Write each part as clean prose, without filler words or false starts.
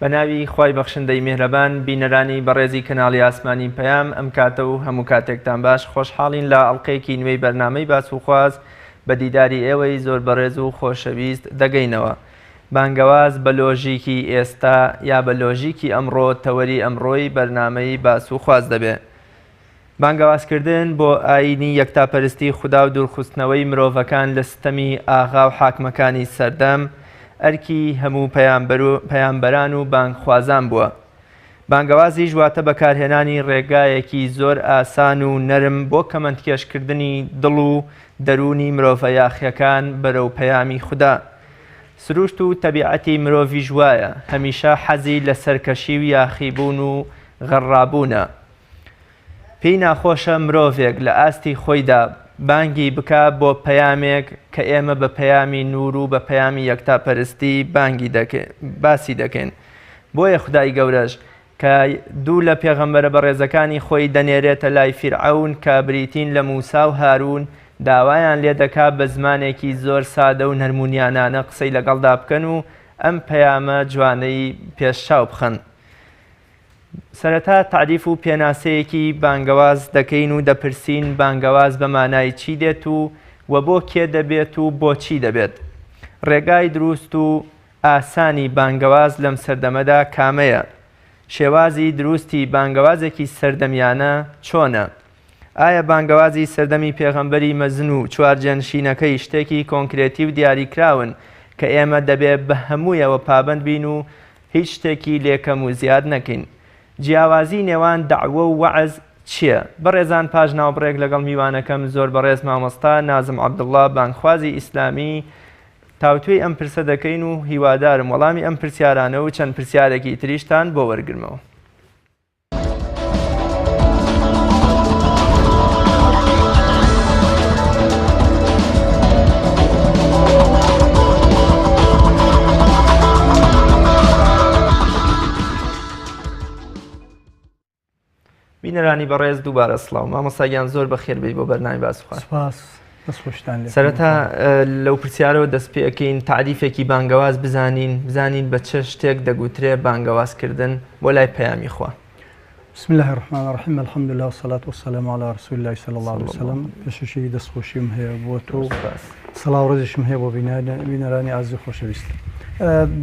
بەناوی خوای بەخشندەی میهرەبان بینەرانی بەڕێزی کەناڵی ئاسمانی پەیام ئەم کاتە و هەموو کاتێکتان باش خۆشحاڵین لە ئەڵقەیەکی نوێی بەرنامەی باس و خواز بە دیداری ئێوەی زۆر بەڕێز و خۆشەویست دەگەینەوە. بانگەواز بە لۆژیکی ئێستا یا بە لۆژیکی ئەمڕۆ تەوەری ئەمڕۆی بەرنامەی باس و خواز دەبێت. بانگەوازکردن بۆ ئاینی یەکتاپەرستی خودا و دوورخستنەوەی مرۆڤەکان لە ستەمی ئاغا و حاکمەکانی سەردەم ئەرکی هەموو پەیامبەران و بانگخوازان بووە. بانگەوازی ژواتە بەکارهێنانی ڕێگایەکی زۆر ئاسان و نەرم بۆ کەمەندکێشکردنی دڵ و دەرونی مرۆڤە یاخیەکان بەرەو پەیامی خودا. سروشت و تەبیعەتی مرۆڤی ژوایە، هەمیشە حەزی لە سەرکەشی و یاخیبوون و غەڕابوونە. پێی ناخۆشە مرۆڤێک لە ئاستی خۆیدا بانگی بکە بۆ پەیامێک کە ئێمە بە پەیامی نور و بە پەیامی یەکتاپەرستی باسی دەکەین. بۆیە خودای گەورەش کە دوو لە پێغەمبەرە بەڕێزەکانی خۆی دەنێرێتە لای فیرعەون کە بریتین لە موسا و هارون، داوایان لێ دەکات بە زمانێکی زۆر سادە و نەرمونیانانە قسەی لەگەڵدا بکەن و ئەم پەیامە جوانەی پێشچاو بخەن. سەرەتا تعریف و پێناسەیەکی بانگەواز دەکەین و دەپرسین بانگەواز بە مانای چی دێت و بۆ کێ دەبێت و بۆچی دەبێت. ڕێگای دروست و ئاسانی بانگەواز لەم سەردەمەدا کامەیە؟ شێوازی دروستی بانگەوازێکی سەردەمیانە چۆنە؟ ئایا بانگەوازی سەردەمی پێغەمبەری مەزن و چوارجێنشینەکەی شتێکی کۆنکرێتی و دیاریکراون کە ئێمە دەبێت بە هەموویەوە پابند بین و هیچ شتێکی لێکەم و زیاد نەکەین؟ جیاوازی نێوان دەعوە و وەعز چییە؟ بەڕێزان پاش ناوبڕێک لەگەڵ میوانەکەم زۆر بەڕێز مامۆستا نازم عەبدوڵڵا بانگخوازی ئیسلامی تاوتوێی ئەم پرسە دەکەین و هیوادارم وەڵامی ئەم پرسیارانە و چەند پرسیارێکی تریشتان بۆ وەرگرمەوە. بینەرانی بەڕێز دووبارە سڵاو. مامۆستاگیان زۆر بەخێربێی بۆ بەرنامەی باسوخوان. سەرەتا لەو پرسیارەوە دەست پێەکەین تعریفێکی بانگەواز بزانین بە چه شتێک دەگوترێ بانگەوازکردن بۆ لای پەیامی خوا. بسم الله الرحمن الرحیم الحمد لله والصلاة والسلام على رسول الله صلى الله عليه وسلم. پێشەشی دەستخۆشیم هەیە بۆ تۆ، سەڵاو ڕێزیشم هەیە بۆ بینەرانی ئازیز خۆشەویست.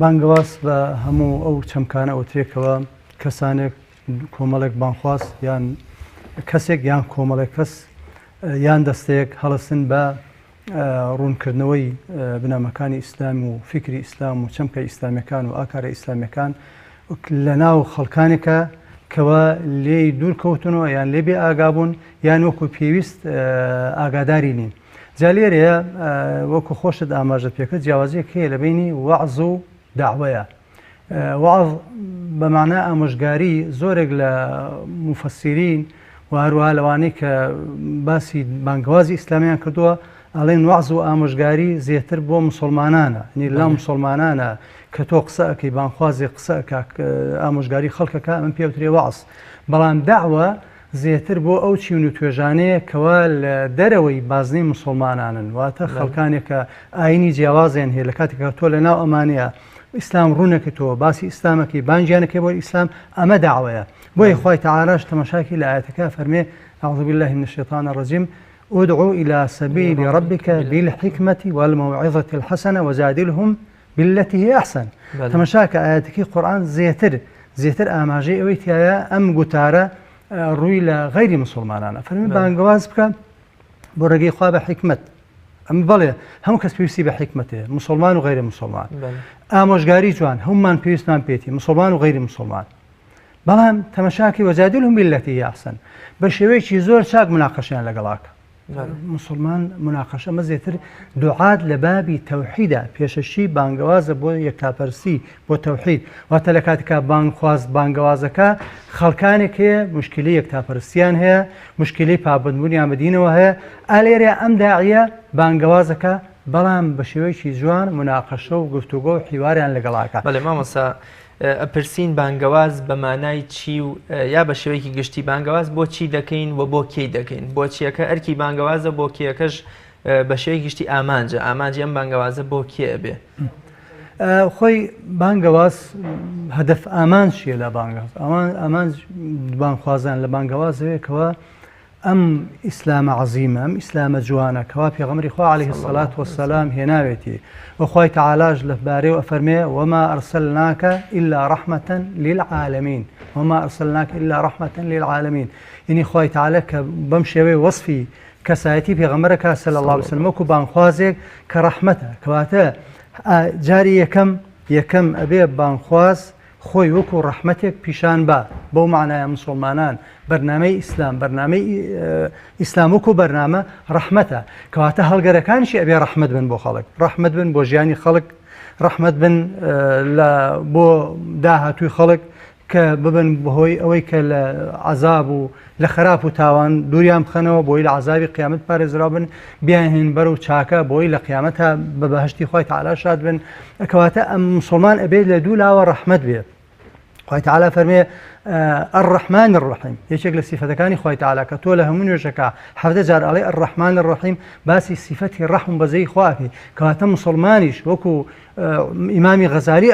بانگەواز بە هەموو ئەو چەمکانە ئەوترێکەوە کەسانێک کۆمەڵێک بانخواست یان کەسێک یان کۆمەڵێک کەس یان دەستەیەک هەڵەسن بە ڕوونکردنەوەی بنەمەکانی ئیسلام و فکری ئیسلام و چەمکە ئیسلامیەکان و ئاکارە ئیسلامیەکان لە ناو خەڵکانێکە کەوە لێی دوور کەوتنەوە یان لێ بێ ئاگابوون یان وەکو پێویست ئاگاداری نین. جا لێرەیە وەکو خۆشت ئاماژە پێکرد جیاوازیەک هەیە لە بینی وەعز و داعوەیە. وەعز بەمانە ئامۆژگاری زۆرێک لە موفەسیرین و هەروەها لەوانەی کە باسی بانگەوازی ئیسلامیان کردووە ئەڵێن وەعز و ئامۆژگاری زیاتر بۆ موسڵمانانە، لە موسڵمانانە کە تۆ قسە ئەەکەی بانخوازی قسە ئامۆژگاری خەڵکەکە ئەمە پێوترێ وەعز. بەڵام داعوە زیاتر بۆ ئەو چین و توێژانەیە کەوا لە دەرەوەی بازنەی موسڵمانانن، واتە خەڵکانێکە ئاینی جیاوازیان هەیە لە کاتێکە تۆ لە ناو ئەمانەیە ئیسلام ڕوونەکەیتەوە باسی ئیسلامەکەی بانگیانەکەی بۆ ئیسلام، ئەمە داعوەیە. بۆیە خوای تەعالاش تەماشاکی لە ئاەتەکە فەرمێ أعوذ بالله من الشيطان الرجيم ادعو إلى سبيل ربك بالحكمة والموعظة الحسنة وجادلهم بالتي هي أحسن. تەماشاکە ئاەتەکەی قورئان زیاتر ئاماژەی ئەوەی تایە ئەم گوتارە ڕووی لە غەیری موسڵمانانە. فەرمی بانگەواز بکە بۆ ڕێگەی خوا بە حکمت. ئەم بەڵێ هەموو کەس پێویستی بە حکمتێ، موسڵمان و غەیری موسڵمان. ئامۆژگاری جوان هەمومان پێویستمان پێێتی، موسڵمان و غەیری موسڵمان. بەڵام تەماشاکی وەجادلهم باللەتی هی ئەحسەن بە شێوەیەکی زۆر چاک مناقەشیان لەگەڵاکە. موسڵمان مناقەشە ئەمە زیاتر دوعات لە بابی تەوحیدە، پێشەشی بانگەوازە بۆ یەکتاپەرستی بۆ تەوحید. واتە لە کاتێکا بانگخواست بانگەوازەکە خەڵکانێک هەیە مشکلی یەکتاپەرستیان هەیە، مشکلی پابندبوونیان بەدینەوە هەیە، ئالێرە ئەم داعیە بانگەوازەکە بەڵام بە شێوەیەکی جوان مناقەشە و گفتوگۆ و حیواریان لەگەڵاکە. بەڵێ مامۆستا ئەپرسین بانگەواز بە مانای چی و یا بە شێوەیەکی گشتی بانگەواز بۆ چی دەکەین و بۆ کێی دەکەین؟ بۆ چیەکە ئەرکی بانگەوازە، بۆ کێەکەش بە شێوەیەکی گشتی ئامانجی ئەم بانگەوازە بۆ کێ ئەبێ؟ خۆی بانگەواز هەدەف ئامان چیە لە بانگەواز ئامان بانخوازان لە بانگەوازەوەیەکەوە ئەم ئیسلامە عەزیمە ئەم ئیسلامە جوانە کەوا پێغەمبەری خوا عەلەیهی السەڵات وەسسەلام هێناوێتی وخوای تەعالاش لەبارەی ئەفەرمێ وما ئەرسەلناکە ئیلا ڕەحمەتەن لیلعالەمین وما ئەرسەلناکە ئیلا ڕەحمەتەن لیلعالەمین یعنی خوای تەعالا کە بەم شێوەی وەصفی کەسایەتی پێغەمبەرەکە صلی الله علیه وسلم وەکو بانخوازێک کە ڕەحمەتە کەواتە جاری یەکەم ئەبێ بانخواز خۆی وەکو ڕەحمەتێک پیشان بە بەو معنایە مسلمانان بەرنامەی ئیسلام بەرنامەی ئیسلام وەکو بەرنامە ڕەحمەتە کەواتە هەڵگەرەکانیشی ئەبێ ڕەحمەت بن بۆ خەڵک ڕەحمەت بن بۆ ژیانی خەڵک ڕەحمەت بن بۆ داهاتووی خەڵک کە ببن بەهۆی ئەوەی کە لە عەزاب و لە خراپ و تاوان دووریان بخەنەوە بۆی لە عەزابی قیامەت پارێزرا بن بیانهێن بەرەو چاکە بۆی لە قیامەتە بە بەهەشتی خوای تەعالا شاد بن کەواتە ئەم مسلمان ئەبێت لە دوو لاوە ڕەحمەت بێت خوای تەعالا فەرمێ الرحمن الرحیم یەکێک لە سیفەتەکانی خوای تەعالا کە تۆ لە هەموو نوێژەکە 17 جار ئەڵێ الرحمن الرحیم باسی سیفەتی ڕەحم بەزەی خواکەی کەواتە مسلمانیش وەکو ئیمامی غەزالی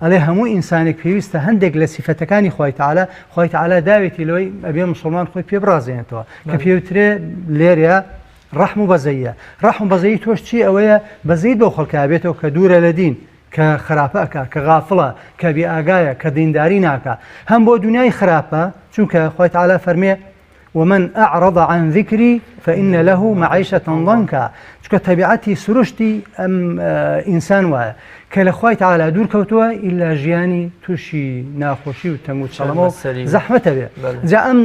ئەڵێ هەموو ئینسانێک پێویستە هەندێک لە سیفەتەکانی خوای تەعالا داوێتی لەوەی ئەبێ مسلمان خۆی پێ بڕازێنێتەوە کە پێوترێ لێرە ڕەحم و بەزەیە ڕەحم و بەزەیی تۆش چی ئەوەیە بەزەیت بۆ خەڵکە بێتەوە کە دوورە لە دین کە خراپەکە کە غافڵە کە بێئاگایە کە دینداری ناکە هەم بۆ دنیای خراپە چونکە خوای تەعالا فەرمێ ومن أعرض عن ذكري فإن له معيشة ضنكا چونکە تەبیعەتی سروشتی ئەم ئینسان وایە کە لە خوای تەعالا دوور کەوتووە ئیلا ژیانی تووشی ناخۆشی و تەنگ و چەڵەمە و زەحمەتە بێ جا ئەم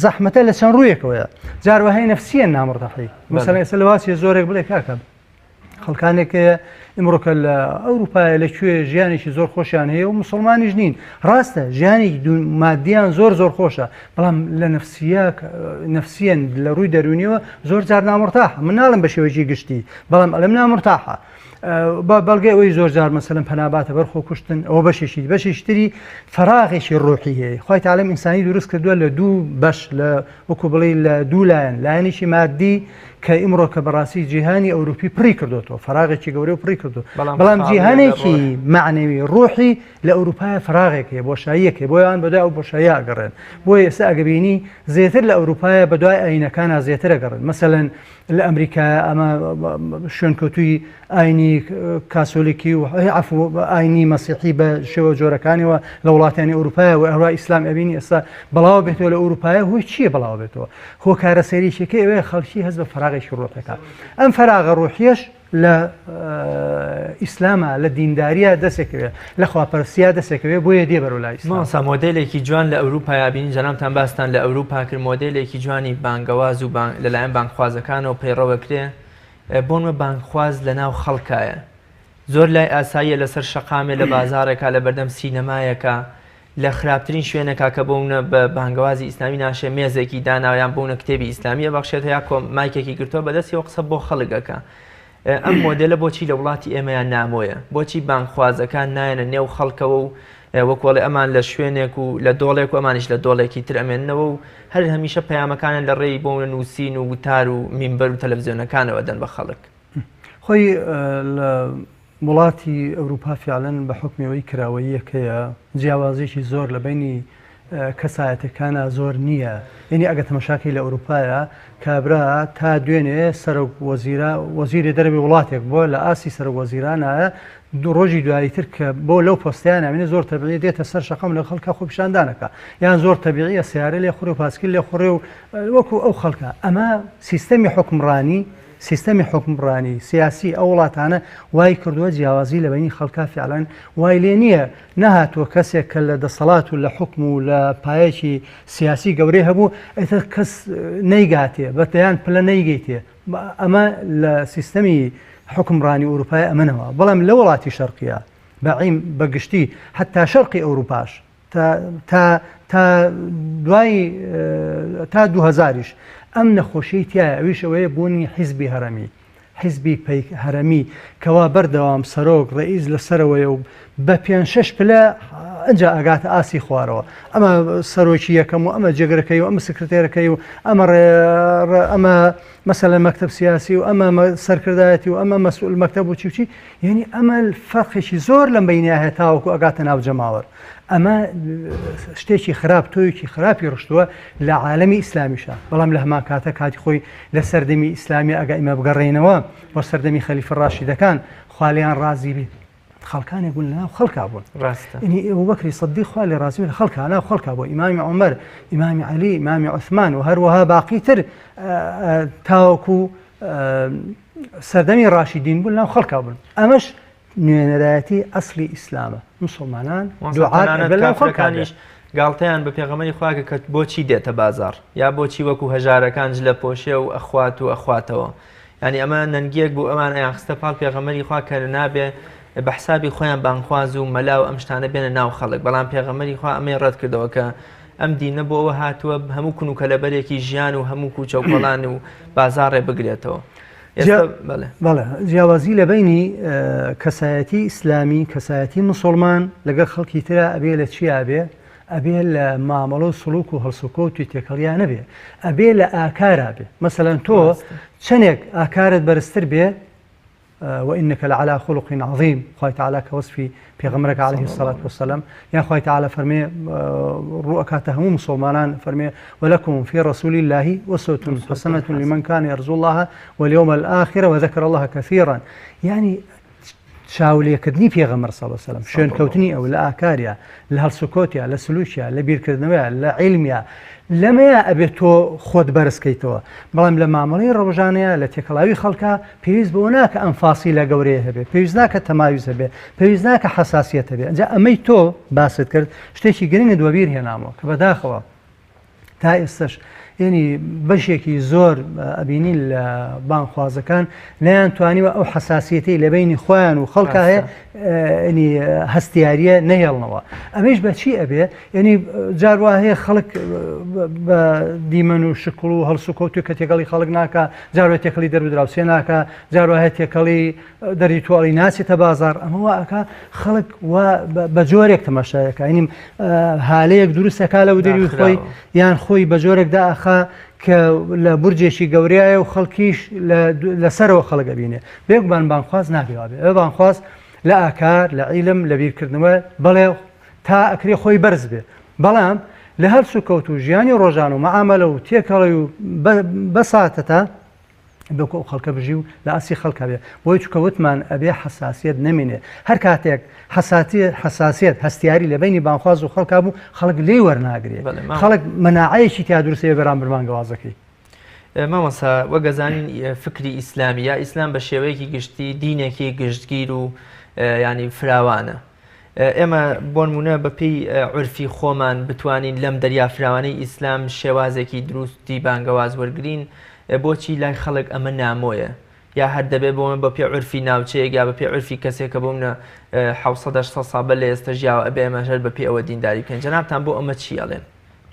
زەحمەتە لە چەند ڕوویەکەوەیە جار وهەیە نەفسیە نامڕتەحی مەسەڵەن ئێستا لە واچێ زۆرێک بڵێ کاکە خەڵکانێکەیە ئمڕۆکە لە ئەوروپایە لەکوێ ژیانێکی زۆر خۆشیان هەیە و مسلمانیش نین ڕاستە ژیانی مادیان زۆر خۆشە بەڵام لە نەفسیەن لە ڕووی دەرونیەوە زۆر جار نامڕتاحە من ناڵم بە شێوەیەکی گشتی بەڵام ئەلم نامڕتاحە بەڵگەی ئەوەی زۆر جار مەسەلەن پەناباتە بەرخۆ کوشتن ئەوە بەشێکی تری فەراغێکی ڕۆحی هەیە خوای تەعالا ئینسانی دروست کردووە لە دوو بەش لە وەکو بڵێ لە دوو لایەنێکی مادی کە ئیمڕۆ کە بەڕاستی جیهانی ئەوروپی پڕی کردوەوە فەراغێکی گەورەی و پڕی کردو بەڵام جیهانێکی معنەوی ڕۆحی لە ئەوروپایە فەراغێک هەیە بۆشاییەکە بۆیان بەدوای ئەو بۆشاییە ئەگەڕێن بۆیە ئێستا ئەگەبینی زیاتر لە ئەوروپایە بەدوای ئاینەکانە زیاتر ئەگەڕێن مەسەلەن لە ئەمریکا ئەمە شوێنکەوتووی ئاینی کاسۆلیکی و ئاینی مەسیحی بە شێوە جۆرەکانیەوە لە وڵاتانی ئەوروپایە و هەروە ئیسلام ئەبینی ئێستا بەڵاو بێتەوە لە ئەوروپایە هۆی چییە بەڵاو بێتەوە هۆکارە سەریشەکە ئەوەیە خەڵکی هەست بە فەراغێکی ڕۆحەکە ئەم فەراغە ڕۆحیەش لە ئیسلامە لە دینداریە دەسێکەوێت لە خواپەرستیە دەسێکەوێت بۆیە دێ بەرەو لای ئیسلام ماسا مۆدێلێکی جوان لە ئەوروپا بینی جەنابتان باستان لە ئەوروپا کرد مۆدێلێکی جوانی بانگەواز و لەلایەن بانگخوازەکانەوە پەیڕەوەکرێ بۆنمە بانگخواز لە ناو خەڵکایە زۆر لای ئاساییە لەسەر شەقامێ لە بازارێکە لە بەردەم سینەمایەکە لە خراپترین شوێنێکا کە بۆونە بە بانگەوازی ئیسلامی ناشێ مێزێکی داناویان بوونە کتێبی ئیسلامیە بەخشێت هەیە مایکێکی گرتووە بەدەستیەوە قسە بۆ خەڵکەکە ئەم مۆدلە بۆچی لە وڵاتی ئێمەیان نامۆیە بۆچی بانگخوازەکان نایەنە نێو خەڵکەوە و وەکوڵێ ئەمان لە شوێنێک و لە دۆڵێک و ئەمانیش لە دۆڵێکی تر ئەمێننەوە و هەر هەمیشە پەیامەکانیان لە ڕێی بۆونە نووسین و وتار و میمبەر و تەلەڤیزیۆنەکانەوە دەن بە خەڵک خۆی لە وڵاتی ئەوروپا فعلەن بە حکمەوەی کراوەیەکەیە جیاوازێکی زۆر لە بینی کەسایەتەکانە زۆر نییە یعنی ئەگە تەمەشاکەی لە ئەوروپایە کابرا تا دوێنێ سەرۆک وەزیری دەرەوی وڵاتێک بۆ لە ئاسی سەرۆک وەزیرانایە دوو ڕۆژی دواییتر کە بۆ لەو پۆستیان ئەمێنێ زۆر تەبیعی دێتە سەر شەقەم لە خەڵکە خۆ پیشاندانەکە یان زۆر تەبیعیە سیارە لێ خوڕێ و پاسکیل لێ خوڕێ و وەکو ئەو خەڵکە ئەمە سیستەمی حکمڕانی سیاسی ئەو وڵاتانە وای کردووە جیاوازی لە بینی خەڵکا فعلەن وای لێ نییە نەهاتووە کەسێک کە لە دەسەڵات و لە حکم و لە پایەکی سیاسی گەورەی هەبوو ئێتر کەس نەیگاتێ بەتەیان پلە نەیگەیتێ ئەمە لە سیستەمی حکمڕانی ئەوروپای ئەمەنەوە بەڵام لە وڵاتی شەرقیە بەعیم بەگشتی حتا شەرقی ئەوروپاش تا 2000ش ئەم نەخۆشیی تایە ئەویش ئەوەیە بوونی حیزبی هەرەمی حیزبی هەرەمی کەوا بەردەوام سەرۆک ڕئیس لەسەرەوەی و بە 5-6 پلە ئەنج ئەگاتە ئاسی خوارەوە ئەمە سەرۆکی یەکەم و ئەمە جێگرەکەی و ئەمە سکرتێرەکەی و ئەمە مەسەلە مەکتەب سیاسی و ئەمە سەرکردایەتی و ئەمە مەسئول مەکتەب و چی یعنی ئەمە فەرقێکی زۆر لەم بەینە هەیە تاوەکو ئەگاتە ناو جەماوەر ئەمە شتێکی خراپ تۆیەکی خراپی ڕشتووە لە عالەمی ئیسلامیشە بەڵام لە هەمان کاتە کاتی خۆی لە سەردەمی ئیسلامی ئەگە ئێمە بگەڕێنەوە بۆ سەردەمی خەلیفە ڕاشیدەکان خوالیان ڕازی بێت خەڵکانێک بوون لەناو خەڵکا بوون ینی ئەبوبەکری سەدیق خوا لێ ڕازی لە خەڵکا ناو خەڵکا بوو ئیمامی عومەر ئیمامی عەلی ئیمامی عوسمان و هەروەها باقیتر تاوەکو سەردەمی ڕاشیدین بوون لەناو خەڵکا بوون ئەمەش نوێنەرایەتی ئەسلی ئیسلامە مسلمانان دوعا خەڵکانیش گاڵتەیان بە پێغەمبەری خواکە کە بۆچی دێتە بازار یا بۆچی وەکو هەژارەکان لە پۆشێ و ئەخوات و ئەخواتەوە ینی ئەمە نەنگیەک بوو ئەمان ئەیان خستە پاڵ پێغەمبەری خوا کە نابێ بە حسابی خۆیان بانخواز و مەلا و ئەم شتانە بێنە ناو خەڵک بەڵام پێغەمبەری خوا ئەمەی ڕەت کردەوە کە ئەم دینە بۆ ئەوە هاتووە هەموو کونوکە لەبەرێکی ژیان و هەموو کوچە و کۆڵان و بازاڕێ بگرێتەوە. بەڵێ جیاوازی لە بینی کەسایەتی ئیسلامی کەسایەتی مسلمان لەگەڵ خەڵکی ترە ئەبێ لە چیا بێ ئەبێ لە مامەڵە و سڵوک و هەڵسوکەوتی تێکەڵیان نەبێ ئەبێ لە ئاکارا بێ مەسەلەن تۆ چەندێک ئاکارت بەرزتر بێ وإنك لعلى خلق عظيم خوي تعالى كوصفي بيغمرك عليه الصلاة والسلام يا خوي تعالى فرمي رؤكاتهم مسلمان فرمي ولكم في رسول الله أسوة حسنة لمن كان يرجو الله واليوم الآخر وذكر الله كثيرا يعني شاولي كدني بيغمر صلى الله عليه وسلم شون كوتني أو لآكاريا لهالسكوتيا لسلوشيا لبيركردنويا لعلميا لەمەیە ئەبێت تۆ خۆت بەرزکەیتەوە بەڵام لە مامەڵەی ڕۆژانەیە لە تێکەڵاوی خەڵکە پێویست بۆ ناکە ئەم فاسی لە گەورەیە هەبێت پێویست ناکە تەماویز هەبێ پێویست ناکە حەساسیەت هەبێ ئەنجا ئەمەی تۆ باست کرد شتێکی گرنگە دووەبیر هێنامەوە کە بەداخەوە تا ئێستش ینی بەشێکی زۆر ئەبینی لە بانخوازەکان نیان توانیوە ئەو حەساسیەتی لە بینی خۆیان و خەڵکە هەیە ینی هەستیاریە نەهێڵنەوە ئەمەش بە چی ئەبێ ینی جاروا هەیە خەڵک بە دیمەن و شکڵ و هەڵسوکەوت کە تێکەڵی خەڵک ناکە جاروە تێکەڵی دەربدراوسێ ناکە جاروا هەیە تێکەڵی دەری تۆڵی ناچێتە بازار ئەمەوە ئەکا خەڵک بە جۆرێک تەماشایەکە ینی هالەیەک دروستەکە لەو دەری خۆی یان خۆی بە جۆرێکدا ئەخا کە لە بورجێکی گەورەیە و خەڵکیش لەسەرەوە خەڵک ئەبینێ بێگومان بانخواز نابێوابێ ئەوە بانخواز لە ئاکار لە عیلم لە بیرکردنەوە بەڵێ تا ئەکرێ خۆی بەرز بێ بەڵام لە هەر سوکەوت و ژیانی ڕۆژان و مەعامەلە و تێکەڵی و بەساتەتە بۆکە ئەو خەڵکە بژی و لە ئاسی خەڵکە بێ بۆی چکەوتمان ئەبێ حەساسیت نەمێنێ هەر کاتێک حەساسیت هەستیاری لە بینی بانخواز و خەڵکا بوو خەڵک لێ وەرناگرێت خەڵک مەناعەیەکی تیا دروستەیە بەرامبەر گەوازەکەی مامۆستا وەگەزانین فکری ئیسلامی یا ئیسلام بە شێوەیەکی گشتی دینێکی گشتگیر و ینی فراوانە ئێمە بۆ نمونە بەپێی عورفی خۆمان بتوانین لەم دەریا فراوانەی ئیسلام شێوازێکی دروستی بانگەواز وەرگرین بۆچی لای خەڵک ئەمە نامۆیە یا هەر دەبێت بۆمە بە پێ عورفی ناوچەیەک یا بە پێ عورفی کەسێک کە بۆ منە 700 ساڵ لە ئێستا ژیاوە ئەبێ ئەمەژەر بە پێ ئەوە دینداری بکەین جەنابتان بۆ ئەمە چی ئەڵێن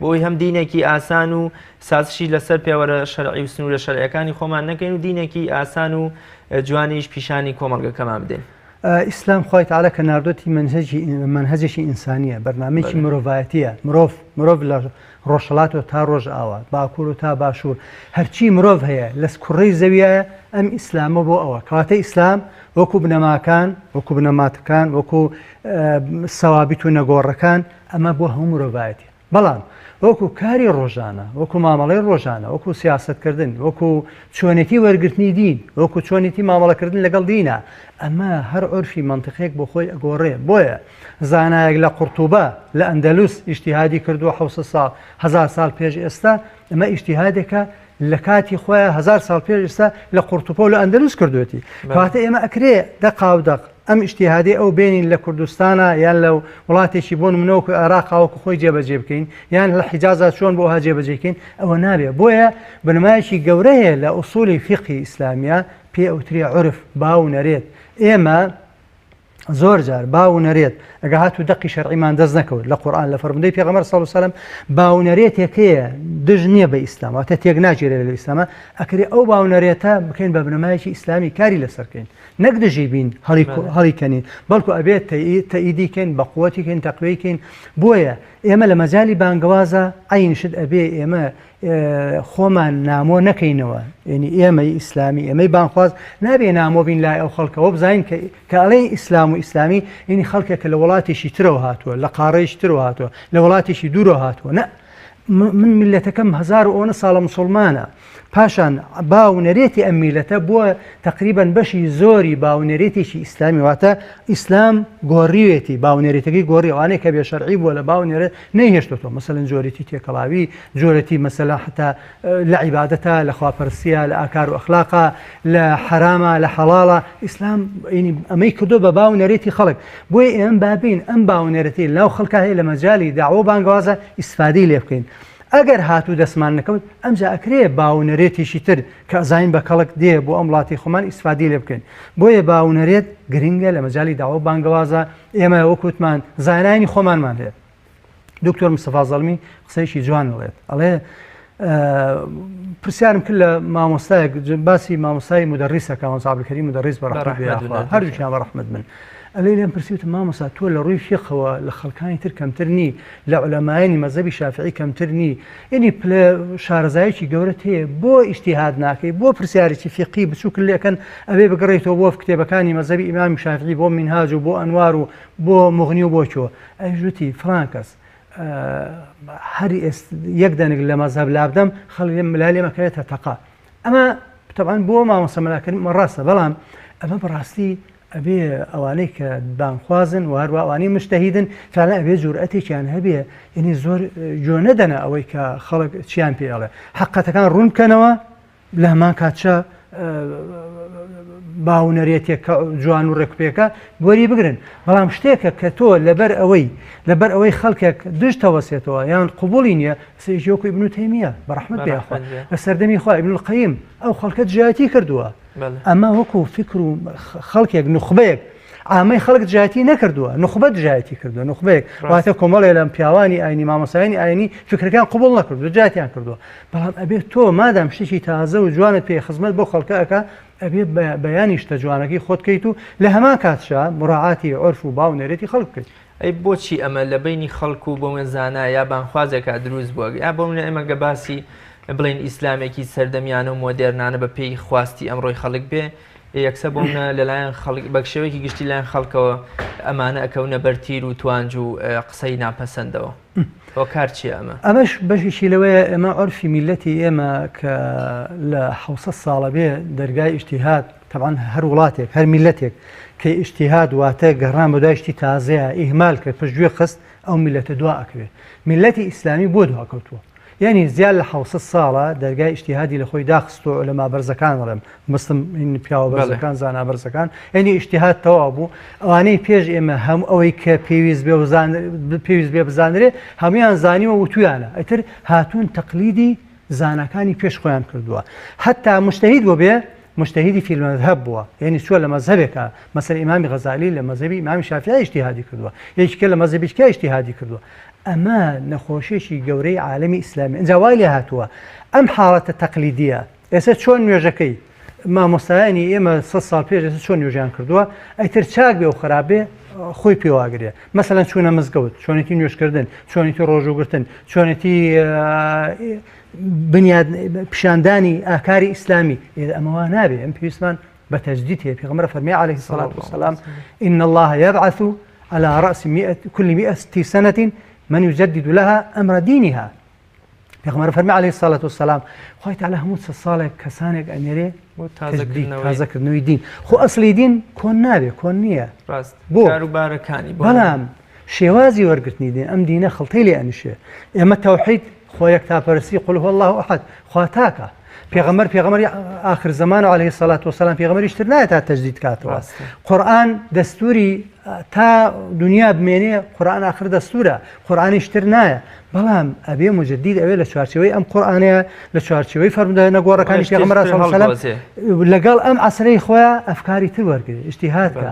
بۆی هەم دینێکی ئاسان و سازشی لەسەر پێوەرە شەرعی و سنوورە شەرعیەکانی خۆمان نەکەین و دینێکی ئاسان و جوانیش پیشانی کۆمەڵگەکەمان بدەین ئیسلام خوای تعالی کە ناردۆتی منهەجێکی ئینسانیە بەرنامەیەکی مرۆڤایەتیە مرۆڤ لە ڕۆژهەڵاتەوە تا ڕۆژ ئاوا باکوور و تا باشوور هەرچی مرۆڤ هەیە لە کوڕەی زەویایە ئەم ئیسلامە بۆ ئەوە کەواتە ئیسلام وەکو بنەماکان وەکو بنەماتەکان وەکو سەوابیت و نەگۆڕەکان ئەمە بۆ هەموو مرۆڤایەتی بەڵام وەکو کاری ڕۆژانە وەکو مامەڵەی ڕۆژانە وەکو سیاسەتکردن وەکو چۆنێتی وەرگرتنی دین وەکو چۆنێتی مامەڵەکردن لەگەڵ دینە ئەمە هەر عورفی منطقێک بۆ خۆی ئەگۆڕێ بۆیە زانایەک لە قورتوبە لە ئەندەلوس ئیجتیهادی کردووە 600 ساڵ 1000 ساڵ پێش ئێستا ئەمە ئیجتیهادێکە لە کاتی خۆیان 1000 ساڵ پێش ئێستا لە قورتوبە و لە ئەندەلوس کردوێتی کەواتە ئێمە ئەکرێ دەقاودەق ئەم ئیجتیهادی ئەو بینین لە کوردستانە یان لە وڵاتێکی بۆ نمونەوەکو عێراقاوەکو خۆی جێبەجێ بکەین یان لە حیجازات چۆن بۆ ها جێبەجێکەین ئەوە نابێت بۆیە بنمایشی گەورەیە لە ئوسولی فقهی ئیسلامیە پێ ئەوترێ عورف باو نەرێت ئێمە زۆر جار باونەرێت ئەگە هات و دەقی شەرعیمان دەست نەکەوت لە قورئان لە فەرمودەی پێغەمبەر صلی الله علیه و سلم باونەرێتێکەیە دژ نییە بە ئیسلام واتە تێک ناگیرێت لە ئیسلامە ئەکرێ ئەو باونەرێتە بکەین بە بنەمایەکی ئیسلامی کاری لەسەرکەین نەک دژی بین هەڵیکەنین بەڵکو ئەبێت تەئیدیکەین بە قووەتیکەین تەقویەکەین بۆیە ئێمە لە مەجالی بانگەوازە عینشت ئەبێ ئێمە خۆمان نامۆ نەکەینەوە یعنی ئێمەی ئیسلامی ئێمەی بانخواز نابێ نامۆ بین لای ئەو خەڵکەوە بزانین کە ئەڵێ ئیسلام و ئیسلامی یعنی خەڵکێکە لە وڵاتێکی ترەوە هاتووە لە قارەیەکی ترەوە هاتووە لە وڵاتێکی دوورەوە هاتووە نە من میلەتەکەم 1900 ساڵە مسلمانە پاشان باونەرێتی ئەم میلەتە بووە تقریبان بەشی زۆری باونەرێتێکی ئیسلامی واتە ئیسلام گۆڕیوێتی باونەرێتەکەی گۆڕی ئەوانەیە کە بێ شەرعی بووە لە باونەرێت نەیهێشتۆ مەسەلەن جۆرەتی تێکەڵاوی جۆرەتی مەسەلا حتا لە عیبادەتە لە خواپەرستیە لە ئاکار و ئەخلاقا لە حرامە لە حەڵاڵە ئیسلام ئەمەی کردو بە باونەرێتی خەڵک بۆیە ئێمە بابین ئەم باونەرەتی لەو خەڵکە هەیە لە مەجالی داعوە بانگوازە ئیسفادەی لێ بکەین ئەگەر هاتوو دەسمان نەکەوت ئەمجا ئەکرێ باونەرێتیشی تر کە ئەزانین بە کەڵک دێ بۆ ئەم وڵاتی خۆمان ئیسفادی لێ بکەین بۆیە باونەرێت گرنگە لە مەجالی داوە بانگەوازە ئێمە وەکوتمان زانانی خۆمانمان هەیە دکتۆر مستەفا زەڵمی قسەیەکی جوان دەڵێت ئەڵێ پرسیارم کرد لە مامۆستایەک باسی مامۆستای مدەڕیسەکە مامۆستا عەبدولکەریم مدەڕیس بەڕەحمەت بێ هەردووکیان بەڕەحمەت بن ئەلێ لێم پرسیوتم مامۆستا تۆ لە ڕووی فیقهەوە لە خەڵکانی تر کەمتر نی لە عولەمایانی مەزهەبی شافعی کەمتر نی یعنی شارەزایەکی گەورەت هەیە بۆ ئیجتیهاد ناکەی بۆ پرسیارێکی فیقی بچووک لێکەن ئەبێ بگەڕێیتەوە بۆ کتێبەکانی مەزهەبی ئیمامی شافعی بۆ منهاج و بۆ ئەنوار و بۆ مغنی و بۆ چۆ ئەیژوتی فڵان کەس هەر یەک دەنگ لە مەزهەب لابدەم خەڵک ملالێ مەکەوێتە تەقا ئەمە طبعاً بۆ مامۆستا مەلاکەریم ڕاستە بەڵام ئەمە بەڕاستی ئەبێ ئەوانەی کە بانخوازن و هەروە ئەوانەی مجتەهیدن فعلا ئەبێ جورئەتێکیان هەبێ یعنی زۆر جۆ نەدەنە ئەوەی کە خەڵک چیان پێ ئەڵێ حەقەتەکان ڕوون بکەنەوە لە هەمان کاتچە باونەرێتێک جوان و ڕێکوپێکە بۆری بگرن بەڵام شتێکە کە تۆ لەبەر ئەوەی خەڵکێک دژتەوەسێتەوە یان قوبولی نییە سێژیۆکو ئیبن تەیمیە بەڕەحمەت پێ خوا لە سەردەمی خوا ئیبن القەییم ئەو خەڵکە جیاتی کردووە ئەمە وەکو فکر و خەڵکێک نوخبەیەک ئامەی خەڵک جیاتی نەکردووە نوخبەت جیاتی کردووە نوخبەیەک واتە کۆمەڵێ لەم پیاوانی ئاینی مامۆسایانی ئاینی فکرەکان قوبوڵ نەکردو جیاتیان کردووە بەڵام ئەبێت تۆ مادام شتێکی تازە و جوانت پێ خزمەت بۆ خەڵکەکە ئەبێ بەیانی شتە جوانەکەی خۆت بکەیت و لە هەمان کاتشا مراعاتی عرف و باونەرێتی خەڵک بکەیت ئەی بۆچی ئەمە لە بینی خەڵکو و بۆ من زانە یا بانخوازێکە دروست بووە یا بۆ منە ئێمە گە باسی بڵین ئیسلامێکی سەردەمیانە و مۆدێرنانە بە پێی خواستی ئەمڕۆی خەڵک بێ یەکسە بۆ منە لەلایەن خەڵک بەکشەوەیکی گشتی لایەن خەڵکەوە ئەمانە ئەکەونە بەرتیر و توانج و قسەی ناپەسەندەوە ئەو کار چیە ئەمە ئەمەش بەشیشی لەوەیە ئێمە عرفی میلەتی ئێمە کە لە 600 ساڵە بێ دەرگای ئیجتیهاد طبعاً هەر وڵاتێک هەر میلەتێک کە ئیجتیهاد واتە گەڕان بۆ داشتی تازەیە ئیهمال کرد پشتگوێ خست ئەو میلەتە دوا ئەکرێت میلەتی ئیسلامی بۆ دواکەوتووە یعنی زیاد لە 600 ساڵە دەرگای ئیجتیهادی لە خۆی داخستۆ لەما بەرزەکان ڕێم مستم پیاوە بەرزەکان زانا بەرزەکان یعنی ئیجتیهاد تەواو بوو ئەوانەی پێش ئێمە هەم ئەوەی کە پێویست بێ بزانرێ هەمویان زانیوە وتویانە ئەتر هاتوون تەقلیدی زانەکانی پێش خۆیان کردووە حتا مجتەهید بۆ بێ مجتهدی فی المذهب بووە یعنی چوە لە مەذهبێکە مەسەڵەن ئیمامی غەزالی لە مەذهبی ئیمامی شافعی ئیجتیهادی کردووە یەکێکە لە مەذهبیشکە ئیجتیهادی کردووە ئەمە نەخۆشیێکی گەورەی عالەمی ئیسلامی ئەنجا وای لێ هاتووە ئەم حاڵەتە تەقلیدیە ئێستا چۆن نوێژەکەی مامۆستایانی ئێمە 100 ساڵ پێش ئێستا چۆن نوێژیان کردووە ئەیتر چاک بێ و خراپێ خۆی پێواگرێ مەسەڵەن چوونە مزگەوت چۆنێتی نوێژکردن چۆنێتی ڕۆژوگرتن چۆنێتی بنیاد پیشاندانی ئاکاری ئیسلامی ئەمەوە نابێ ئەم پێویستمان بە تەجدید هەیە پێغەمبەر فەرمی عەلەیهی الصەلاة والسلام إن الله يبعث على رأس كل 100 سنة من يجدد لها أمر دينها پێغەمبەر فەرمی عەلەیهی الصەلاة والسلام خوای تەعالی هەموو ساڵێک کەسانێک ئەنێرێ تازەکردنەوەی دین خۆ ئەسڵی دین کۆن نابێ کۆن نییە بۆ کاروبارەکانی بەڵام شێوازی وەرگرتنی دین ئەم دینە خەڵتەی لێ ئەنیشێ ئێمە تەوحید خۆ یەکتاپەرستی قل هو الله أحد خوا تاکە پێغەمبەری آخر زمان عەلەیهی الصەلاة والسلام پێغەمبەریش تر نایە تا تەجدید کاتەوە قورئان دەستوری تا دنیا بمێنێ قورئان آخر دەستورە قورئانیش تر نایە بەڵام ئەبێ مجدید ئەوێ لە چوارچێوەی ئەم قورئانەیە لە چوارچێوەی فەرمودە نەگۆڕەکانی پێغەمبەر صلی الله علیه و سلم لەگەڵ ئەم عەسرەی خۆیان ئەفکاری تر وەرگرت ئیجتیهاد بکە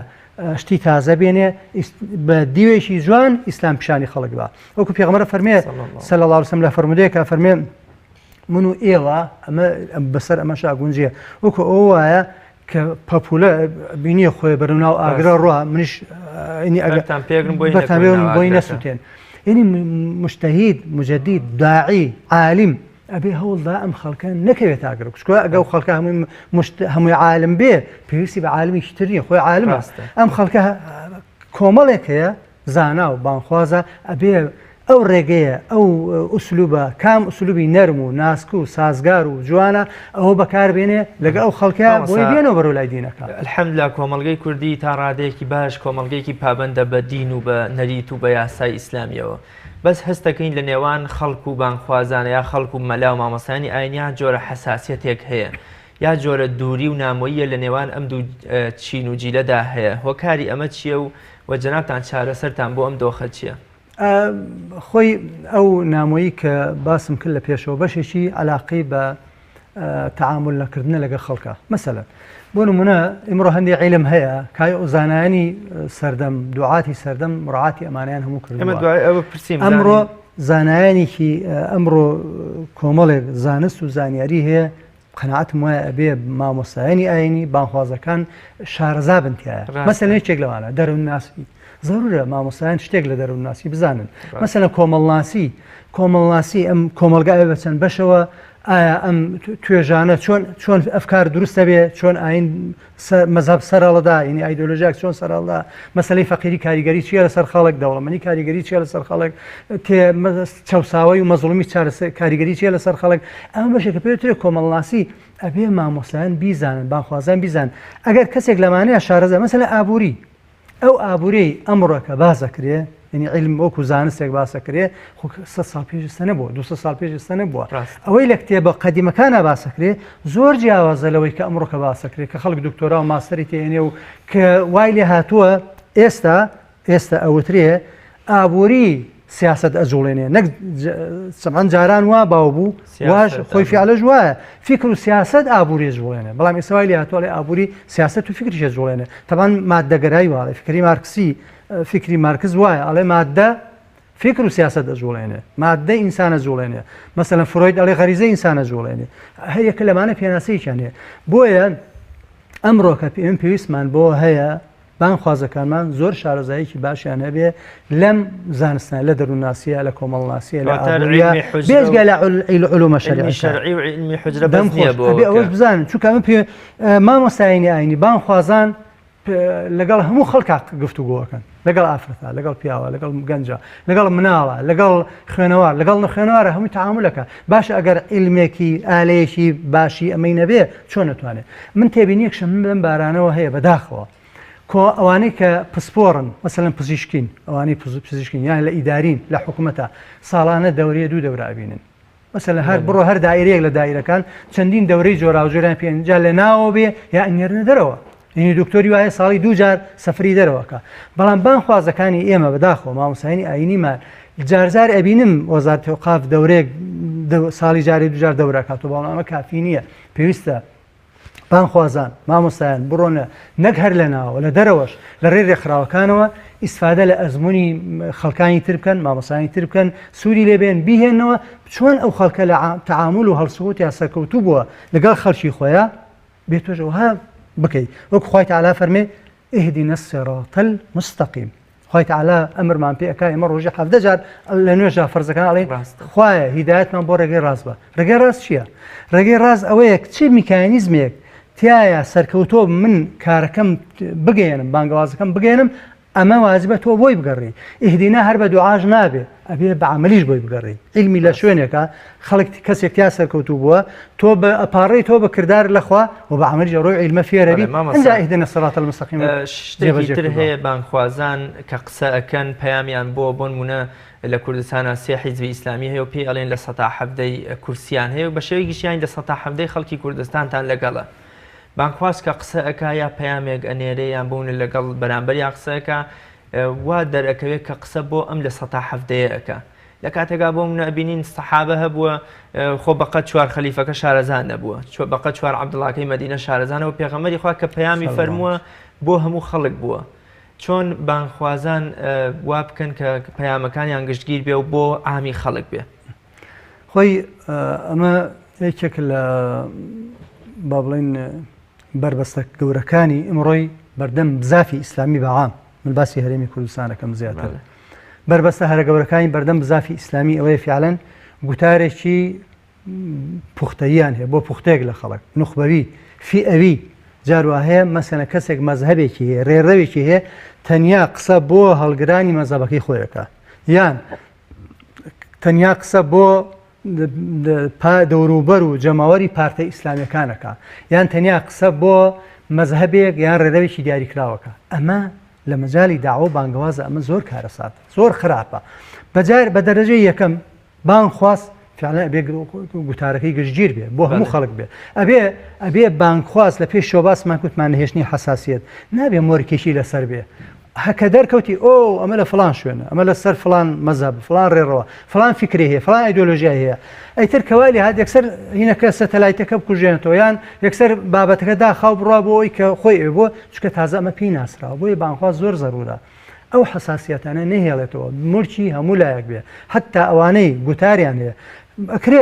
شتی تازە بێنێ بە دیوێکی جوان ئیسلام پیشانی خەڵک بە وەکو پێغەمبەر فەرمێ صلی الله علیه وسلم لە فەرمودەیەکە فەرمێ من و ئێوە ئەمە بەسەر ئەمە شاگونجیە وەکو ئەو وایە کە پەپولە بینیە خۆی بەرەوناو ئاگرە ڕوا منیش بۆی نەسووتێن یعنی مجتهید مجدد داعی عالم ئەبێ هەوڵدا ئەم خەڵکە نەکەوێت ئاگرە کوشکۆ ئەگە و خەڵکە هەمووی عالم بێ پێویستی بە عالمیشی تر نیە خۆی عالمە ئەم خەڵکە کۆمەڵێک هەیە زانا و بانخوازە ئەبێ ئەو ڕێگەیە ئەو ئوسلوبە کام ئوسلوبی نەرم و ناسک و سازگار و جوانە ئەوە بەکاربێنێ لەگە ئەو خەڵکە بۆی بێنەوە بەرەو لای دینەکە الحەمدلله کۆمەڵگەی کوردی تا ڕادەیەکی باش کۆمەڵگەیەکی پابەندە بە دین و بە نەریت و بە یاسای ئیسلامیەوە بەس هەستەکەین لە نێوان خەڵک و بانخوازانە یا خەڵک و مەلا و مامۆستانی ئاینیا جۆرە حەساسیەتێک هەیە یا جۆرە دووری و نامۆییە لە نێوان ئەم دوو چین و جیلەدا هەیە هۆکاری ئەمە چییە و جەنابتان چارەسەرتان بۆ ئەم دۆخە چییە؟ خۆی ئەو نامۆیی کە باسم کرد لە پێشەوە بەشێکی علاقی بە تعامل نەکردنە لەگە خەڵکە مەسەلە بۆ نمونە ئمڕۆ هەندێک عیلم هەیە کای زانایانی سەردەم دوعاتی سەردەم ڕعاتی ئەمانیان هەموو کردن ئەمڕۆ زانایانێکی ئەمڕۆ کۆمەڵێک زانست و زانیاری هەیە قەناعەتم وایە ئەبێ مامۆستایانی ئاینی بانخوازەکان شارەزا بنتیایە مەسەلەن شتێک لەوانە دەروناسی ضرورە مامۆستایان شتێک لە دەروناسی بزانن مەسەلەن کۆمەڵناسی ئەم کۆمەلگای بەچەند بەشەوە ئایا ئەم توێژانە چۆن ئەفکار دروستە بێ چۆن ئاین مەذهب سەرەڵەدا یعنی ئایدۆلۆژیاک چۆن سەرەڵدا مەسەلەی فەقیری کاریگەری چیە لەسەر خەڵک دەوڵەمەندی کاریگەری چیە لەسەر خەڵک چەساوی و مەزڵومی کاریگەری چیە لەسەر خەڵک ئەمە بەشێکە پێوترێ کۆمەڵناسی ئەبێ مامۆستایان بیزانن بانخوازان بیزان ئەگەر کەسێک لەمانەیە شارەزە مەسەلە ئابووری ئەو ئابوورەی ئەمڕۆکە بازەکرێ ینی علم وەکو زانستێک باسەکرێ 100 ساڵ پێشستە نەبووە 200 ساڵ پێشستە نەبووە ئەوەی لە کتێبە قەدیمەکانە باسەکرێ زۆر جیاوازە لەوەی کە ئەمڕۆکە باسەکرێت کە خەڵک دکتۆرا و ماستەری تێنێ و کە وای لێ هاتووە ئێستا ئەوترێ ئابووری سیاست ئەجوڵێنێ نەک سەمان جاران وا باو بوو واش خۆی فیعلەش وایە فکر و سیاست ئابووری جوڵێنێ بەڵام ئێستا وای لێ هاتووە لێ ئابووری سیاست و فکریشە جوڵێنێ تەبان مادەگەرایی واڵێ فکری مارکسی فکری مارکز وایە ئەڵێ مادە فکر و سیاست ئەجوڵێنێ مادە ئینسانە جوڵێنێ مەسەلەن فرۆید ئەڵێ غەریزە ئینسانە جوڵێنێ هەیەکە لەمانە پێناسەیەکیان هەیە بۆیە ئەمڕۆکە ئێمە پێویستمان بۆ هەیە بانخوازەکانمان زۆر شارەزاییکی باشیان هەبێ لەم زانستانە لە دەروونناسیە لە کۆمەڵناسیە لە بێژگە لە علومە شەرعی و علمی حوجرە ئەوەش بزانن چونکە ئەمە مامۆستایانی ئاینی بانخوازان لەگەڵ هەموو خەڵکا گفتوگۆەکەن لەگەڵ ئافرەتا لەگەڵ پیاوە لەگەڵ گەنجە لەگەڵ مناڵە لەگەڵ خوێنەوار لەگەڵ نەخوێنەوارە هەمووی تعاملەکە باشە ئەگەر علمێکی ئالەیەکی باشی ئەمەی نەبێ چۆن نەتوانێت من تێبینیەکشم لەم بارانەوە هەیە بەداخەوە ئەوانەی کە پسپۆڕن مەسەلەن پزیشکین ئەوانەی پزیشکین یان لە ئیدارین لە حکوومەتە ساڵانە دەورەیە 2 دەورە ئەبینن مەسەلەن هەر بڕۆ هەر دایرەیەک لە دایرەکان چەندین دەورەی جۆراوجۆران پێنجا لە ناوە بێ یا ئەنێرنە دەرەوە یعنی دکتۆری وایە ساڵی 2 جار سەفری دەرەوەکە بەڵام بانخوازەکانی ئێمە بەداخەوە مامۆستایانی ئاینیمان جارجار ئەبینم وەزارەتی ئەوقاف دەورێک ساڵی جاری 2 جار دەورەکاتەوە بەڵام ئەمە کافی نییە پێویستە بانخوازان مامۆستایان بڕۆنە نەک هەر لە ناوە لە دەرەوەش لە ڕێ ڕێکخراوەکانەوە ئیسفادە لە ئەزمموی خەڵکانی تر بکەن مامۆستانی تر بکەن سووری لێبێن بیهێنەوە چۆن ئەو خەڵکە لە تعامل و هەڵسووت یا سەرکەوتوو بووە لەگەڵ خەڵکی خۆیان بێتۆژەوەها بکەیت وەکو خوای تەعالا فەرمێ اهدنا الصراط المستقيم خوای تەعالا ئەمرمان پێ ئەکا ئێمە ڕۆژی 17 جار لە نوێژا فەرزەکان ئەڵێ خوایە هیدایەتمان بۆ ڕێگەی ڕاست بە ڕێگەی ڕاست چییە؟ ڕێگەی ڕاست ئەوەیە چی میکانیزمێک تایە سەرکەوتۆ من کارەکەم بگەێنم بانگەوازەکەم بگەێنم ئەمە واجبە تۆ بۆی بگەڕی ئیهدینا هەر بە دوعاش نابێ ئەبێ بە عەمەلیش بۆی بگەڕی علمی لە شوێنێکە خەڵک کەسێک تیا سەرکەوتوو بووە تۆ بە ئەپاڕەی تۆ بە کردار لەخوا و بە عەمەلیش ڕۆی علمە فێرەبی ئەنجا ئیهدینا الصراط المستقيم شتێکی تر هەیە بانخوازان کە قسە ئەکەن پەیامیان بۆ نمونە لە کوردستانە 3 حیزبی ئیسلامی هەیە و پێی ئەڵێن لە 117 کورسیان هەیە و بە شێوەیەکیشیان لە 117 خەڵکی کوردستانتان لەگەڵە بانخواز کە قسە ئەکا یا پەیامێک ئەنێرێ یان بوون لەگەڵ بەرامبەر یا قسەکە وا دەرەکەوێت کە قسە بۆ ئەم لە 117 لە کاتێکا بۆ منە ئەبینین سەحابە هەبووە خۆ بەقەت 4 خەلیفەکە شارەزان نەبووە بەقەت 4 عەبدوڵڵاکەی مەدینە شارەزانەوە پێغەمبەری خوا کە پەیامی فەرمووە بۆ هەموو خەڵک بووە چۆن بانخوازان وا بکەن کە پەیامەکانیان گشتگیر بێ و بۆ ئامی خەڵک بێ؟ خۆی ئەمە یەکێک لە با بڵێن بربەستە گەورەکانی ئمڕۆی بەردەم بزافی ئیسلامی بەعام، من باسی هەرێمی کوردستانەکەم زیاتر بربەستە هەرە گەورەکانی بەردەم بزافی ئیسلامی ئەوەیە فعلەن گوتارێکی پوختەییان هەیە بۆ پوختەیەک لە خەڵک نخبەوی فئەوی جاروا هەیە مەسەلەن کەسێک مەزهەبێکی هەیە ڕێڕەوێکی هەیە تەنیا قسە بۆ هەڵگرانی مەزهەبەکەی خۆیەکە یان تەنیا قسە بۆ دەوروبەر و جەماوەری پارتەی ئیسلامیەکانەکە یان تەنیا قسە بۆ مەزهەبێک یان ڕێڕەوێکی دیاریکراوەکە. ئەمە لە مەجای داعوە بانگوازە ئەمە زۆر کارەسات زۆر خراپە. بەجار بە دەرەجەی یەکەم بانخواست فعلا ئەبێ گوتارەکەی گشتگیر بێ بۆ هەموو خەڵک بێ ئەبێ بانخواست لە پێش شۆباسمان کوتمان نهێشتنی حساسیت نابێ مۆرکێشی لەسەر بێ هەکە دەرکەوتی ئۆ ئەمە لە فلان شوێنە ئەمە لەسەر فلان مەزهب فلان ڕێڕەوە فلان فکری هەیە فلان ئایدۆلۆژیا هەیە ئەیتر کەوالی هات یەکسەر هینەکە سەتەلایتەکە بکوژێنێتەوە یان یەکسەر بابەتەکە داخاو بڕوا بۆ ئەوی کە خۆی بۆ چکە تازە ئەمە پێی ناسراوە بۆیە بانخواست زۆر زەرورە ئەو حساسیەتانە نەهێڵێتەوە ملکی هەموو لایەک بێ حتا ئەوانەی گوتاریان هەیە ئەکرێ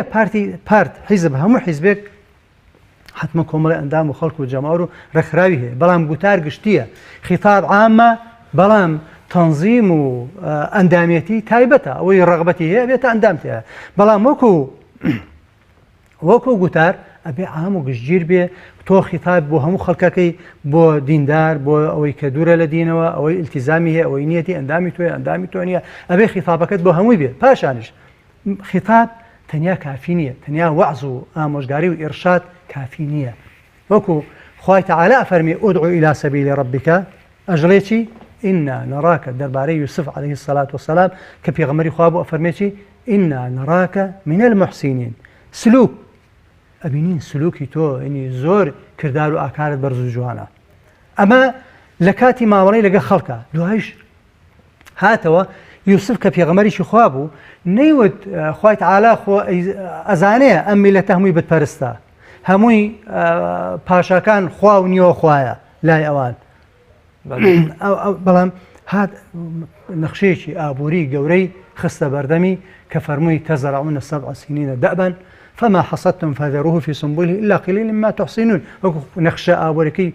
پارت حیزب هەموو حیزبێک حتممە کۆمەڵی ئەندام و خەڵک و جەماوەر و ڕێکخراوی هەیە بەڵام گوتار گشتیە خیتاب عامە بەڵام تەنزیم و ئەندامەتی تایبەتە ئەوەی ڕەغبەتی هەیە بێتە ئەندامتەیە بەڵام وەکو گوتار ئەبێ عام و گشتگیر بێ تۆ خیتاب بۆ هەموو خەڵکەکەی بۆ دیندار بۆ ئەوەی کە دوورە لە دینەوە ئەوەی ئیلتیزامی هەیە ئەوەی نیەتی ئەندامی تۆی ئەندامی تۆ نیە ئەبێ خیتابەکەت بۆ هەمووی بێ پاشانش خیتاب تەنیا کافی نییە تەنیا وەعز و ئامۆژگاری و ئێرشاد کافی نییە وەکو خوای تەعالی فەرمی ئودعو إلى سبيل ربك ئەژڵێکی ئینا نەڕاکە دەربارەی یوسف عليه الصلاة والسلام کە پێغەمبەری خوا بۆ ئەفەرمێکی ئینا نەڕاکە من المحسینین سلوک ئەبینین سلوکی تۆ ینی زۆر کردار و ئاکارت بەرز و جوانە ئەمە لە کاتی ماوەڵەی لەگە خەڵکە دوایش هاتەوە یوسف کە پێغەمبەریشی خوا بوو نەیوت خوای تەعالی خۆ ئەزانێ ئەم میلەتە هەمووی بتپەرستە هەمووی پاشاکان خوا و نیوە خوایە لای ئەوان بەڵام هات نەخشەیەکی ئابووری گەورەی خستە بەردەمی کە فەرمووی تەزرعون سبع سنین دأبا فما حصدتم فذروه في سنبله إلا قليل مما تحصنون وەکو نەخشە ئابووریەکەی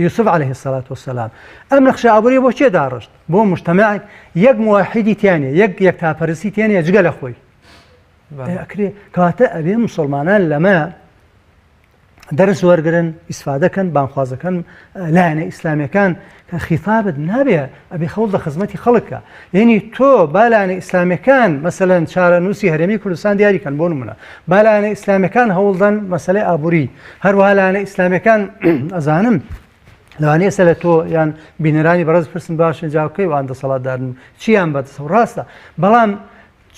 یوسف عليه الصلاة والسلام ئەم نەخشە ئابووری بۆ چێ داڕشت بۆ مجتەمەعێک یەک موحیدی تیانێ یەک تاپەرستی تیانێ جگە لە خۆی ئەکرێ کەواتە ئەبێ مسلمانان لەمە دەرس وەرگرن ئیسفادەکەن بانخوازەکەن لایەنە ئیسلامیەکان کە خیتابت نابێ ئەبێ خەوڵ لە خزمەتی خەڵکە یعنی تۆ با لایەنە ئیسلامیەکان مەسەلەن چارەنووسی هەرێمی کوردستان دیاریکەن بۆ نمونە با لایەنە ئیسلامیەکان هەوڵدەن مەسەلەی ئابووری هەروەها لایەنە ئیسلامیەکان ئەزانم لەوانەیە ئێستا لە تۆ یان بینەرانی بەڕێز پرسن باشن جاوکەی وان دەسەڵاتدارن چیان بەدەست ڕاستە بەڵام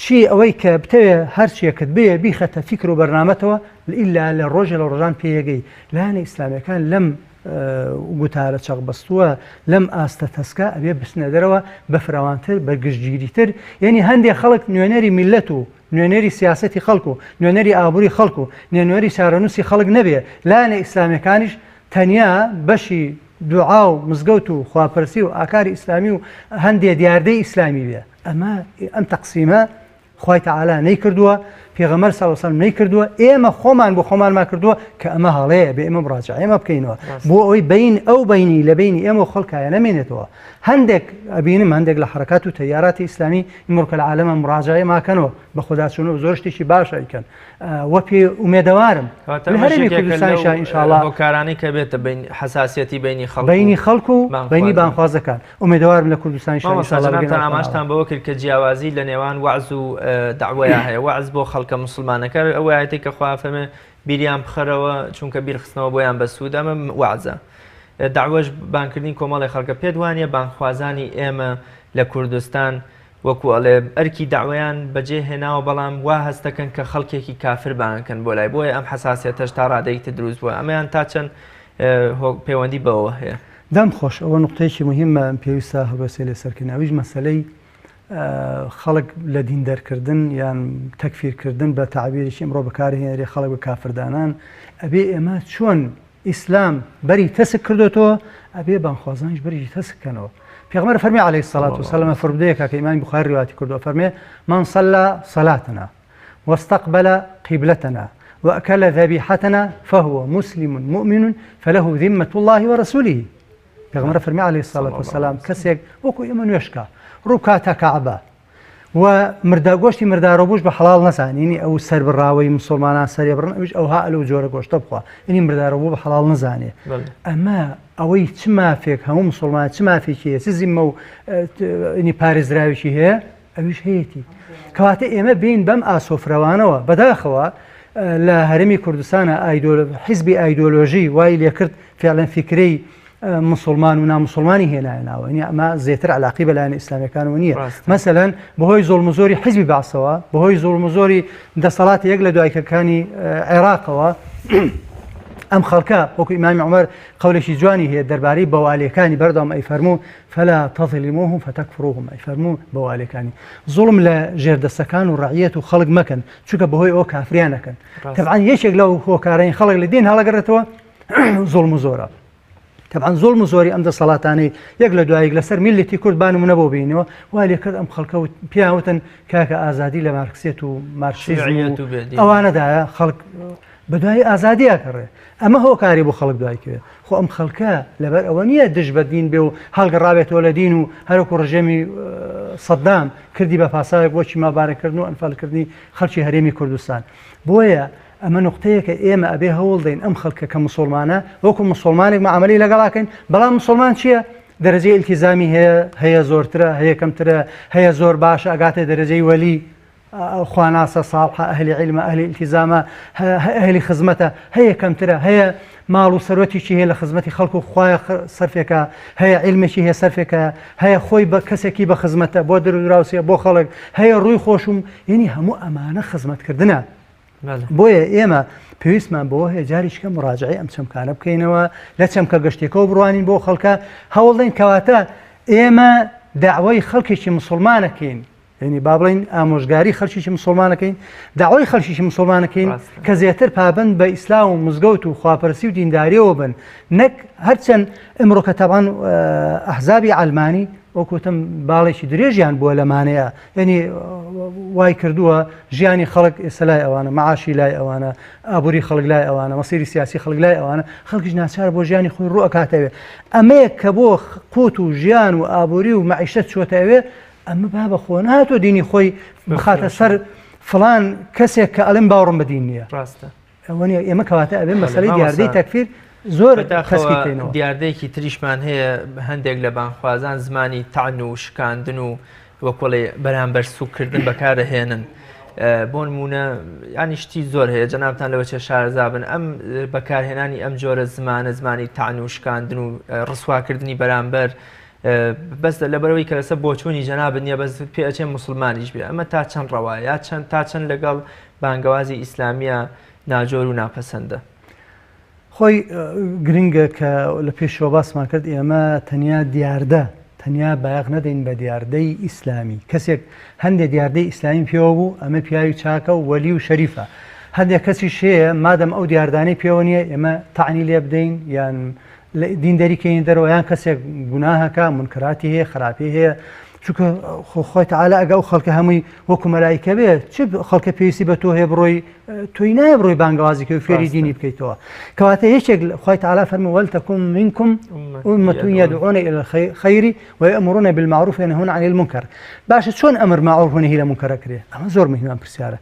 چی ئەوەی کە بتەوێ هەرچیەکەت بێ بیخەتە فیکر و بەرنامەتەوە ئیلا لە ڕۆژە لە ڕۆژان پێیەگەی لایەنە ئیسلامیەکان لەم گوتارە چەقبەستووە لەم ئاستە تەسکە ئەبێ بچنە دەرەوە بە فراوانتر بە گشتگیریتر یعنی هەندێک خەڵک نوێنەری میلەت و نوێنەری سیاسەتی خەڵک و نوێنەری ئابووری خەڵک و نوێنەری چارەنووسی خەڵک نەبێ لایەنە ئیسلامیەکانیش تەنیا بەشی دوعا و مزگەوت و خواپەرسی و ئاکاری ئیسلامی و هەندێک دیاردەی ئیسلامی بێ ئەم تەقسیمە خوای تەعالی نەیکردووە پێغەمبەر صلی الله علیه و سلم نەیکردووە ئێمە خۆمان بۆ خۆمانمان کردووە کە ئەمە هەڵەیە بێ ئێمە بڕاجع ئێمە بکەینەوە بۆ ئەوەی بین ئەو بینی لە بینی ئێمە و خەڵکایە نەمێنێتەوە هەندێک ئەبینم هەندێک لە حرەکات و تەیاراتی ئیسلامی ئیمڕۆکە لە عالەمە مڕاجعە ماکەنەوە بە خودداچوونەوە زۆر شتێکی باشە ئیکەن وە پێ ئومێدەوارم لە هەرێمی کوردستانیشا ئینشاءالله هۆکارانی کە بێتە حساسیەتی بینی خەڵک و بینی بانخوازەکان ئومێدەوارم لە کوردستانیشا ئینشاءالله ئاماژتان بەوە کرد کە جیاوازی لە نێوان وەعز و دەعوەیە هەیە وەعز بۆ خەڵکە مسلمانەکە ئەوە ئاەتی کە خوا فەرمێ بیریان بخەرەوە چونکە بیرخستنەوە بۆیان بە سوود ئەمە وەعزە داوەش بانکردنی کۆمەڵی خەڵکە پێ وانە بانخوازانی ئێمە لە کوردستان وەکو ئەڵێ ئەرکی داوایان بەجێ هێناوە بەڵام وا هەستەکەن کە خەڵکێکی کافر بانکەن بۆ لای بۆیە ئەم حساسیەتەش تا ڕادەیەکتە دروست بووە ئەمەیان تا چەند پەیوەندی بەوە هەیە دەم خۆش ئەوە نقطەیەکی مهمە پێویستە هەبەسێ لێسەرکردنەوەیش مەسەلەی خەڵک لە دین دەرکردن یان تەکفیرکردن بە تعبیرێکی ئەمڕۆ بەکارهێنەرێ خەڵک بە کافردانان ئەبێ ئێمە چۆن ئیسلام بەری تەسک کردوێتەوە ئەبێ بانخوازانیش بەری تەسککەنەوە پێغەمبەر فەرمی عەلەیهی السەڵات وەسەلام فرمودەیەکە کە ئیمامی بوخاری ڕیواەتی کردووە فەرمێ من صلى صلاتنا واستقبل قبلتنا وأكل ذبيحتنا فهو مسلم مؤمن فله ذمة الله ورسوله. پێغەمبەر فەرمی عەلەیهی السەڵات وەسەلام کەسێک وەکو ئێمە نوێشکە ڕووکاتە کەعبە و گۆشتی مردارە بوش بە حەڵاڵ نەزانینی ئەو سەربڕاوەی مسلمانان سەرێ بڕن ئەوش ئەوها ئەلەو جۆرە گۆشتە بخوا ئینی مردارە بوو بە حەڵاڵ نەزانێ. ئەمە ئەوەی چ مافێک هەموو مسلمان چ مافێکی هەیە چ زیممە و ئینی پارێزراوێکی هەیە ئەویش هەیەی کەواتە ئێمە بین بەم ئاسۆفرەوانەوە بەداخەوە لە هەرێمی کوردستانە حیزبی ئایدۆلۆژی وای لێکرد فعلەن فیکرەی مسلمان و نامسلمانی هێنایەناوە ئەمە زێتر علاقی بەلایەنە ئیسلامیەکانەوە نییە. مەسەلەن بەهۆی زۆڵم و زۆری حیزبی بەعسەوە بەهۆی زۆڵم و زۆری دەسەڵاتی یەک لە دوایکەکانی عێراقەوە ئەم خەڵکە وەکو ئیمامی عومەر قەولێکی جوانی هەیە دەربارەی بەواڵیەکانی بەردەوام ئەیفەرموو فەلا تەظلیموهم فتەکفروهم ئەیفەرموو بەواڵیەکانی زوڵم لە ژێردەستەکان و ڕەعیەت و خەڵک مەکەن چونکە بەهۆی ئەوە کافریان نەکەن. تەبعاً یەکێک لەو هۆکارەی خەڵک لە دین هەڵەگەڕێتەوە زوڵم و زۆرە. تەبعاً زوڵم و زۆری ئەم دەسەڵاتانەی یەک لە دوایەک لەسەر میلەتی کورد نمونە بۆ بینەوە وای لێکرد ئەم خەڵکە و پیاوتن کاکە ئازادی لە مارکسیەت و مارکسیزم ئەوانەدایە خەڵک بەدوای ئازادیە کڕێ ئەمە هۆکاری بۆ خەڵک دوایکەوێ خۆ ئەم خەڵکە لەبەر ئەوە نییە دژ بە دین بێ و هەڵگەڕاوێتەوە لە دین و هەروەکو ڕژێمی سەدام کردی بە پاساوێک بۆ چیمابارەکردن و ئەنفالکردنی خەڵکی هەرێمی کوردستان. بۆیە ئەمە نقطەیەکە ئێمە ئەبێ هەوڵ دەین ئەم خەڵکە کە مسلمانە وەکو مسلمانێک معاملەی لەگەڵاکەین بەڵام مسلمان چییە؟ دەرەجەی ئیلتیزامی هەیە زۆرترە هەیە کەمترە هەیە زۆر باشە ئەگاتە دەرەجەی وەلی خواناسە ساڵحە ئەهلی عیلمە ئەهلی ئیلتیزامە ئەهلی خزمەتە هەیە کەمترە هەیە ماڵ و سەرۆتێکی هەیە لە خزمەتی خەڵکو و خوایە سەرفێکە هەیە عیلمێکی هەیە سەرفێکە هەیە خۆی بە کەسێکی بە خزمەتە بۆ دراوسێ بۆ خەڵک هەیە ڕووی خۆشم یعنی هەموو ئەمانە خزمەتکردنە. بۆیە ئێمە پێویستمان بەوە هەیە جاریشکە مراجعی ئەم چەمکانە بکەینەوە لە چەمکە گەشتێکەوە بڕوانین بۆ خەڵکە هەوڵ دەین کەواتە ئێمە داوای خەڵکێکی مسلمانەکەین یعنی با بڵین ئامۆژگاری خەڵکیی مسلمانەکەین داوای خەڵکیی مسلمانەکەین کە زیاتر پابند بە ئیسلام و مزگەوت و خواپەرسی و دینداریەوە بن نەک هەرچەند ئەمڕۆکە تەبان ئەحزابی عەلمانی وەکوتم باڵێکی درێژیان بووە لەمانەیە یعنی وای کردووە ژیانی خەڵک ئێستا لای ئەوانە مەعاشی لای ئەوانە ئابووری خەڵک لای ئەوانە مەسیری سیاسی خەڵک لای ئەوانە خەڵکیش ناچار بۆ ژیانی خۆی ڕوو ئەکاتەوێ ئەمەیە کە بۆ قوت و ژیان و ئابووری و مەعیشەت چۆتەوێ ئەمە با بە خۆ نهاتۆ دینی خۆی بخاتە سەر فڵان کەسێک کە ئەڵێن باوەڕم بە دین نییە ئەوە نیە ئێمە کەواتە ئەبێ مەسەلەی دیاردەی تەکفیر زۆر کەسکەینەوە. دیاردەیەکی تریشمان هەیە هەندێک لە بانخوازان زمانی تەعن و شکاندن و وەکوڵێ بەرامبەر سوکردن بەکارەهێنن بۆ نمونە ینی شتی زۆر هەیە جەنابتان لەوە چێ شارەزابن ئەم بەکارهێنانی ئەم جۆرە زمانی تەعن و شکاندن و ڕسواکردنی بەرامبەر بەس لەبەرەوەی کە لەسەر بۆچوونی جەنابن نیە بەس پێچێن مسلمانیش بێ ئەمە تا چەند ڕەوایە تا چەند لەگەڵ بانگەوازی ئیسلامیە ناجۆر و ناپەسەندە. خۆی گرنگە کە لە پێشەوە باسمان کرد ئێمە تەنیا دیاردە تەنیا بایەق نەدەین بە دیاردەی ئیسلامی کەسێک هەندێک دیاردەی ئیسلامی پێوە بوو ئەمە پیاوی چاکە و وەلی و شەریفە هەندێک کەسی شەیە مادەم ئەو دیاردانەی پێوە نیە ئێمە تەعنی لێ بدەین یان دین دەریکەین دەرەوە یان کەسێک گوناهەکە منکراتی هەیە خراپی هەیە چونکە خۆی تەعالا ئەگە ئەو خەڵکە هەمووی وەکو مەلایکە بێت چ خەڵکە پێویستی بە تۆ هەیە بڕۆی تۆی نایە بڕۆی بانگەوازیکە و فێری دینی بکەیتەوە کەواتە یەکێک خۆی تەعالا فەرمووە وەلتەکون منکم ئومەةٌ یەدعوونە إلى الخەیر ويأمرون بالمعروف وينهون عن المنکر باشە چۆن ئەمر معروف و نەهی لە منکەرە کرێ ئەمە زۆر مهمە پرسیارە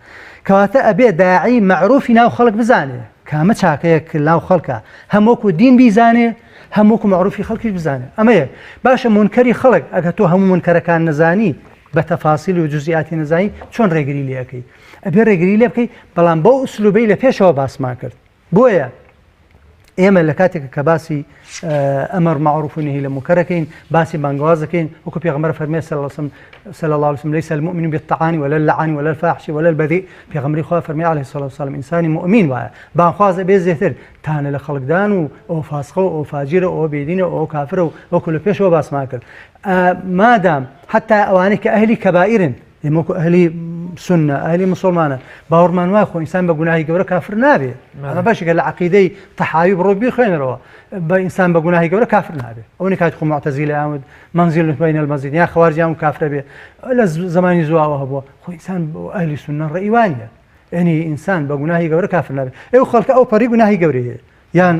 کەواتە ئەبێ داعی معروفی ناو خەڵک بزانێ کامە چاکەیەک ناو خەڵکە هەم وەکو دین بیزانێ هەموو وەکو معروفی خەڵکیش بزانێ ئەمەیە باشە منکەری خەڵک ئەگە تۆ هەموو منکەرەکان نەزانی بە تەفاسیل و جزئیاتی نەزانی چۆن ڕێگری لێ ئەەکەی ئەبێ ڕێگری لێ بکەی بەڵام بەو ئوسلوبەی لە پێشەوە باسمان کرد بۆیە ئێمە لە کاتێکە کە باسی ئەمر معروف و نهی لە منکەرەکەین باسی بانگوازەکەین وەکو پێغەمبەر فەرمێ صلى الله عليه وسلم ليس المؤمن بالطعان ولا اللعان ولا الفاحش ولا البذيء پێغەمبەری خوا فەرمێ عليه الصلاة والسلام ئینسانی مؤمن وایە بانخوازە بێ زێتر تانە لە خەڵکدان و ئەو فاسقە و ئەو فاجیرە ئەو بێدینە ئەو کافرە و وەکو لە پێشەوە باسمان کرد مادام حتا ئەوانەی کە ئەهلی کەبائیرن ئێمە وەکو ئەهلی سنە ئاهلی مسلمانە باوەڕمان وای خۆ ئینسان بە گوناهی گەورە کافر نابێ ئەمە باشێکە لە عەقیدەی تەحاوی بڕۆ بیخوێنەرەوە بە ئینسان بە گوناهی گەورە کافر نابێ ئەوەی کات خۆ معتەزیلە یان منزل بین المەزید یا خەوارجیان کافرە بێ لە زمانی زواوە هەبووە خۆ ئینسان ئەهلی سنە ڕێیوانە یعنی ئینسان بە گوناهی گەورە کافر نابێ ئەو خەڵکە ئەو پەڕی گوناهی گەورەیە یان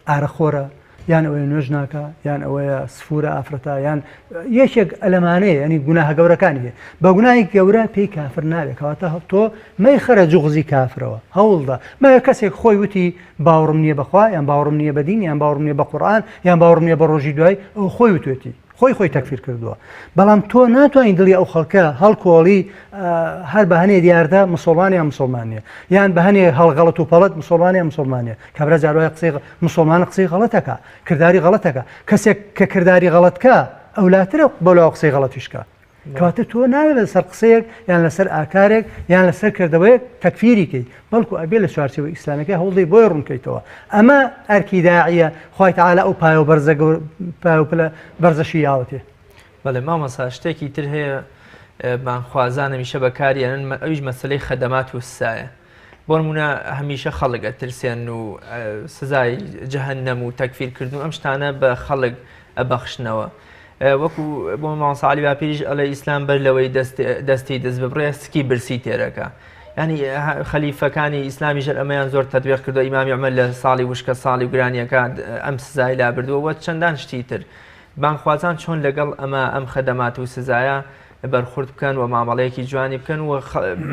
ئارەخۆرە یان ئەوەیە نوێژ ناکە یان ئەوەیە سفورە ئافرەتە یان یەکێک ئەلەمانەیە ینی گوناهە گەورەکانی هەیە بە گوناهی گەورە پێی کافر نابێت کەواتە تۆ مەی خەرە جوغزی کافرەوە هەوڵدا مەوە کەسێک خۆی وتی باوەڕم نییە بەخوا یان باوەڕم نییە بە دین یان باوەڕم نییە بە قورئان یان باوەڕم نییە بە ڕۆژی دوای ئەو خۆی وتوێتی خۆی تەکفیر کردووە بەڵام تۆ ناتوانین دڵی ئەو خەڵکە هەڵکۆڵی هەر بە هەنێ دیاردە مسلمانیان مسلمانیە یان بە هەنێ هەڵغەڵەت و پەڵەت مسلمانیان مسلمانیە کابرا جاروای قسەی مسلمانە قسەی غەڵەتەکە کردداری غەڵەتەکە کەسێک کە کردداری غەڵەتکە ئەولاترە بەڵاو قسەی غەڵەتیشکە کەواتە تۆ ناوێت لەسەر قسەیەک یان لەسەر ئاکارێک یان لەسەر کردەوەیەک تەکفیریکەی بەڵکو ئەبێ لە چوارچێوەی ئیسلامەکە هەوڵی بۆی ڕوونکەیتەوە ئەمە ئەرکی داعیە خوای تەعالی ئەو پایە و پلە بەرزەشی یاوەتێ بەڵێ مامەسا شتێکی تر هەیە بانخوازان هەمیشە بەکاریانن ئەویش مەسلەی خەدەمات و سایە بۆ نمونە هەمیشە خەڵک ئەترسێن و سزای جەهەنەم و تەکفیرکردن و ئەم شتانە بە خەڵک ئەبەخشنەوە وەکو بۆ مامۆسا باپیریش ئەڵێ ئیسلام بەر لەوەی دەستی دەست ببڕێ سکی برسی تێرەکە ینی خەلیفەکانی ئیسلامی ژەر ئەمەیان زۆر تەطبیق کردو ئیمامی عومەر لە ساڵی وشکە ساڵی و گرانیەکە ئەم سزای لا بردووە چەندان شتی تر بانخوازان چۆن لەگەڵ ئەم خەدەمات و سزایە بەرخورد بکەن و مامەڵەیەکی جوانی بکەن و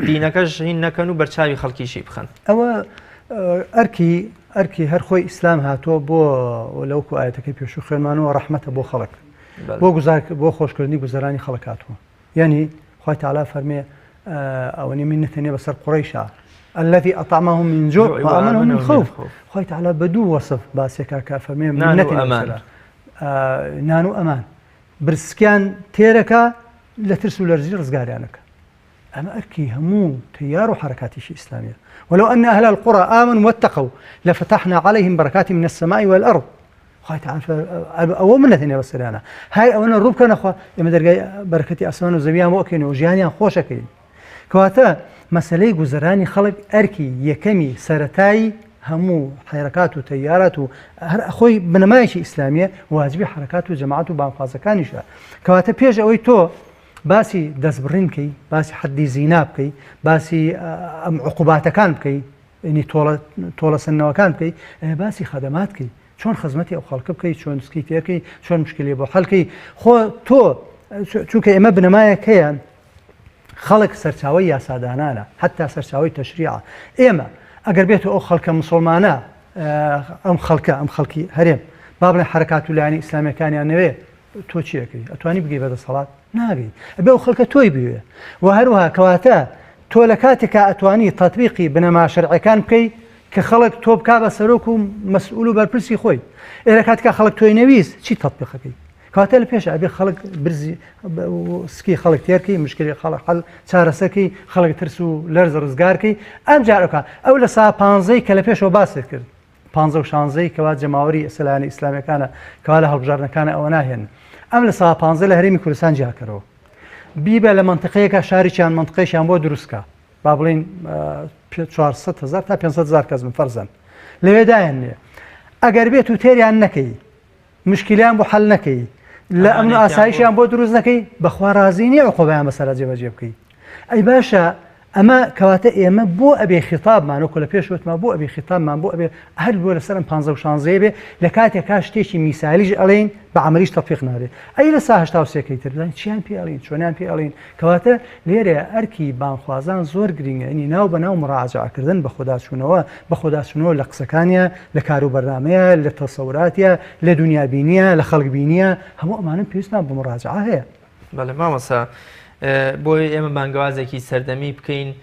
دینەکەش هین نەکەن و بەرچاوی خەڵکیشی بخەن ئەوە ئەرکی هەر خۆی ئیسلام هاتووە بۆ لەوکو ئاەتەکەی پێشوو خوێنمانەوە ڕەحمەتە بۆ خەڵک بۆ خۆشکردنی گوزەرانی خەڵک هاتووە یعنی خوای تەعالی فەرمێ ئەوەنی من نتەنێ بەسەر قوڕیشە الذي أطعمهم من جوع وآمنهم من خوف خوای تەعالی بە دوو وەصف باسێکا کە فەرمێ نان و ئەمان برسکیان تێرەکە لە ترس و لەرزی ڕزگاریانەکە ئەمە ئەرکی هەموو تیار و حرکاتیشی ئیسلامیە ولو أن أهل القرى آمنوا واتقوا لفتحنا عليهم بركات من السماء والأرض خوای تەعالی ئەوە من نەتەنێ بەسەریانە هاي ئەوەنە ڕوو بکەنە خوا ئێمە دەرگای بەرەکەتی ئاسمان و زەویان بۆ ئەکەین و ژیانیان خۆشەکەین کەواتە مەسەلەی گوزەرانی خەڵک ئەرکی یەکەمی سەرەتایی هەموو حرکات و تەیارات و خۆی بنەمایشی ئیسلامیە واجبی حرکات و جەماعەت و بانخوازەکانیشە کەواتە پێش ئەوەی تۆ باسی دەستبڕین بکەی باسی حەدی زینا بکەی باسی ئەم عقوباتەکان بکەی ینی تۆڵە سنەوەکان بکەی باسی خەدەمات بکەی چۆن خزمەتی ئەو خەڵکە بکەیت چۆن سکی تێکەی چۆن مشکلی بۆ حەڵکەی خۆ تۆ چونکە ئێمە بنەمایەکەیە خەڵک سەرچاوی یاسادانانە حتا سەرچاوی تەشریعە ئێمە ئەگەر بێت ئەو خەڵکە مسلمانە ئەم خەڵکی هەرێم با بڵێن حرکات و لایەنی ئیسلامیەکانیان نەوێ تۆ چیەکەی ئەتوانی بگەی بەدەسەڵات ناگەی ئەبێ ئەو خەڵکە تۆی بوێ و هەروەها کەواتە تۆ لە کاتێکا ئەتوانی تەطبیقی بنەما شەرعیەکان بکەی کە خەڵک تۆ بکا بە سەرۆک و مەسئول و بەرپرسی خۆی ئێرە کاتێکا خەڵک تۆی نەویست چی تەطبیقەکەی کەواتە لە پێش ئەبێ خەڵک برزی سکی خەڵک تێرکەی مشکلی خەڵک حەڵ چارەسەکەی خەڵک ترس و لەرز ڕزگارکەی ئەم جارەکە ئەو لە سا 15 کە لە پێشەوە باسێت کرد 15 و 16 کەوا جەماوەری ئەسلانی ئیسلامیەکانە کەوا لە هەڵبژاردنەکانە ئەوە ناهێن ئەم لە سا 15 لە هەرێمی کوردستان جیاکەرەوە بیبە لە منطقەیەکە شاریان منطقەیەشیان بۆ دروستکە با بڵین 400,000 تا 500,000 کەس من فەرزەن لەوێدایان نیە ئەگەر بێت و تێریان نەکەی مشکلیان بۆ حەل نەکەی لە ئەمن ئاسایشیان بۆ دروست نەکەی بەخوا رازی نییە عقوبەیان بەسەرا جێبەجێ بکەی ئەی باشە ئەمە کەواتە ئێمە بۆ ئەبێ خیتابمان وەکو لە پێشوتمان بۆ ئەبێ خیتابمان بۆ ئەبێ هەر بۆ لەسەر 15 و 16 بێ لە کاتێکا شتێکی میسالیش ئەڵێن بە عەمەلیش تەطبیق نابێ ئەی لە سا 83 تر بڵێن چیان پێ ئەڵێن چۆنیان پێ ئەڵێن کەواتە لێرە ئەرکی بانخوازان زۆر گرنگە ئەنی ناو بە ناو مراجعەکردن بە خودداچوونەوە لە قسەکانیە لە کار و بەرنامەیە لە تەسەوراتیە لە دنیابینیە لە خەڵکبینیە هەموو ئەمانە پێویستمان بە مراجعە هەیە بەڵێ مامۆستا بۆی ئێمە بانگوازێکی سەردەمی بکەین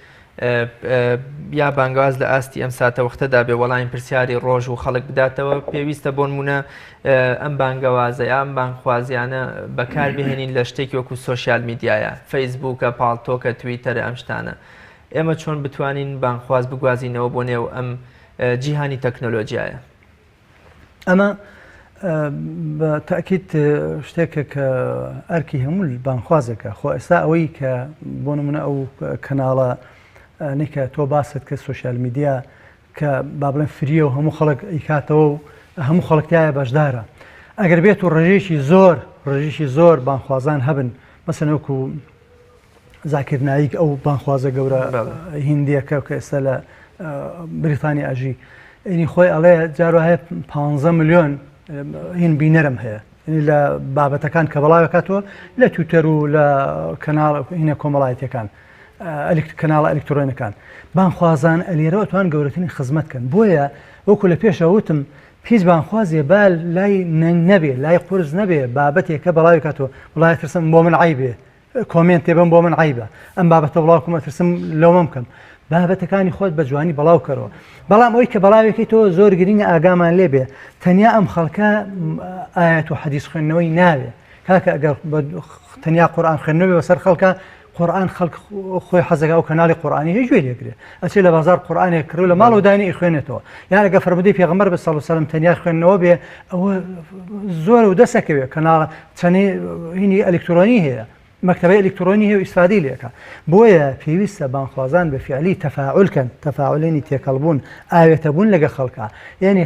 یا بانگواز لە ئاستی ئەم ساتە وەختەدا بێ وەڵامی پرسیاری ڕۆژ و خەڵک بداتەوە پێویستە بۆ نمونە ئەم بانگەوازە یا ئەم بانخوازیانە بەکاربهێنین لە شتێکی وەکو سۆشیال میدیایە فەیسبووکە پاڵتۆکە تویتەرە ئەم شتانە ئێمە چۆن بتوانین بانخواز بگوازینەوە بۆ نێو ئەم جیهانی تەکنۆلۆژیایە ئەمە بە تاکیت شتێکە کە ئەرکی هەموو بانخوازێکە خۆ ئێستا ئەوەی کە بۆ نمونە ئەو کەناڵە نیکە تۆ باست کە سوۆسیال میدیا کە با بڵێن فریە و هەموو خەڵک ئیکاتەوە و هەموو خەڵکتایە بەشدارە ئەگەر بێت و ڕێژێکی زۆر بانخوازان هەبن مەسەن وەکو زاکر نایک ئەو بانخوازە گەورە هیندیەکە کە ئێستا لە بریتانی ئاژی ئینی خۆی ئەڵێ جارۆ هەیە 15 ملیۆن هین بینەرم هەیە لە بابەتەکان کە بەڵاوەکاتەوە لە تویتەر و لە کەناڵ هینە کۆمەڵایەتیەکان کەناڵە ئەلکترۆنەکان بانخوازان ئەلێرە ئەتوان گەورەترین خزمەتکەن بۆیە وەکو لە پێشەوە وتم پیس بانخوازیە با لای نەنگ نەبێ لای قورس نەبێ بابەتێکە بەڵاوی کاتەوە وڵای ترسم بۆ من عیبێ کۆمنت تێبم بۆ من عیبە ئەم بابەتە بڵاوکم ئەترسم لەومە بکەم بابەتەکانی خۆت بە جوانی بەڵاو کەرەوە بەڵام ئەوەی کە بەڵاوێکی تۆ زۆر گرینگە ئاگامان لێبێ تەنیا ئەم خەڵکە ئاەت و حەدیث خوێندنەوەی ناوێ کاکە ئەگەر تەنیا قورئان خوێندنەوەی بەسەر خەڵکە قورئان خەڵک خۆی حەزەکە و کەناڵی قورئانی هیچ گوێ لێگرێ ئەچێ لە بازار قورئانێک کڕو لە ماڵ و دانی خوێنێتەوە یان ئەگە فەرمودەی پێغەمبەر بە سەڵ سەلەم تەنیا خوێندنەوە بێ ئەوە زۆر و دەسەکەوێ کەناڵ چەنێ هینی ئەلکترۆنی هەیە مەکتەبەی ئەلکترۆنی هەیە و ئیسفادەی لێکە بۆیە پێویستە بانخوازان بە فعلی تەفاعولکەن تەفاعولێنی تێکەڵبوون ئاوێتەبوون لەگە خەڵکە یعنی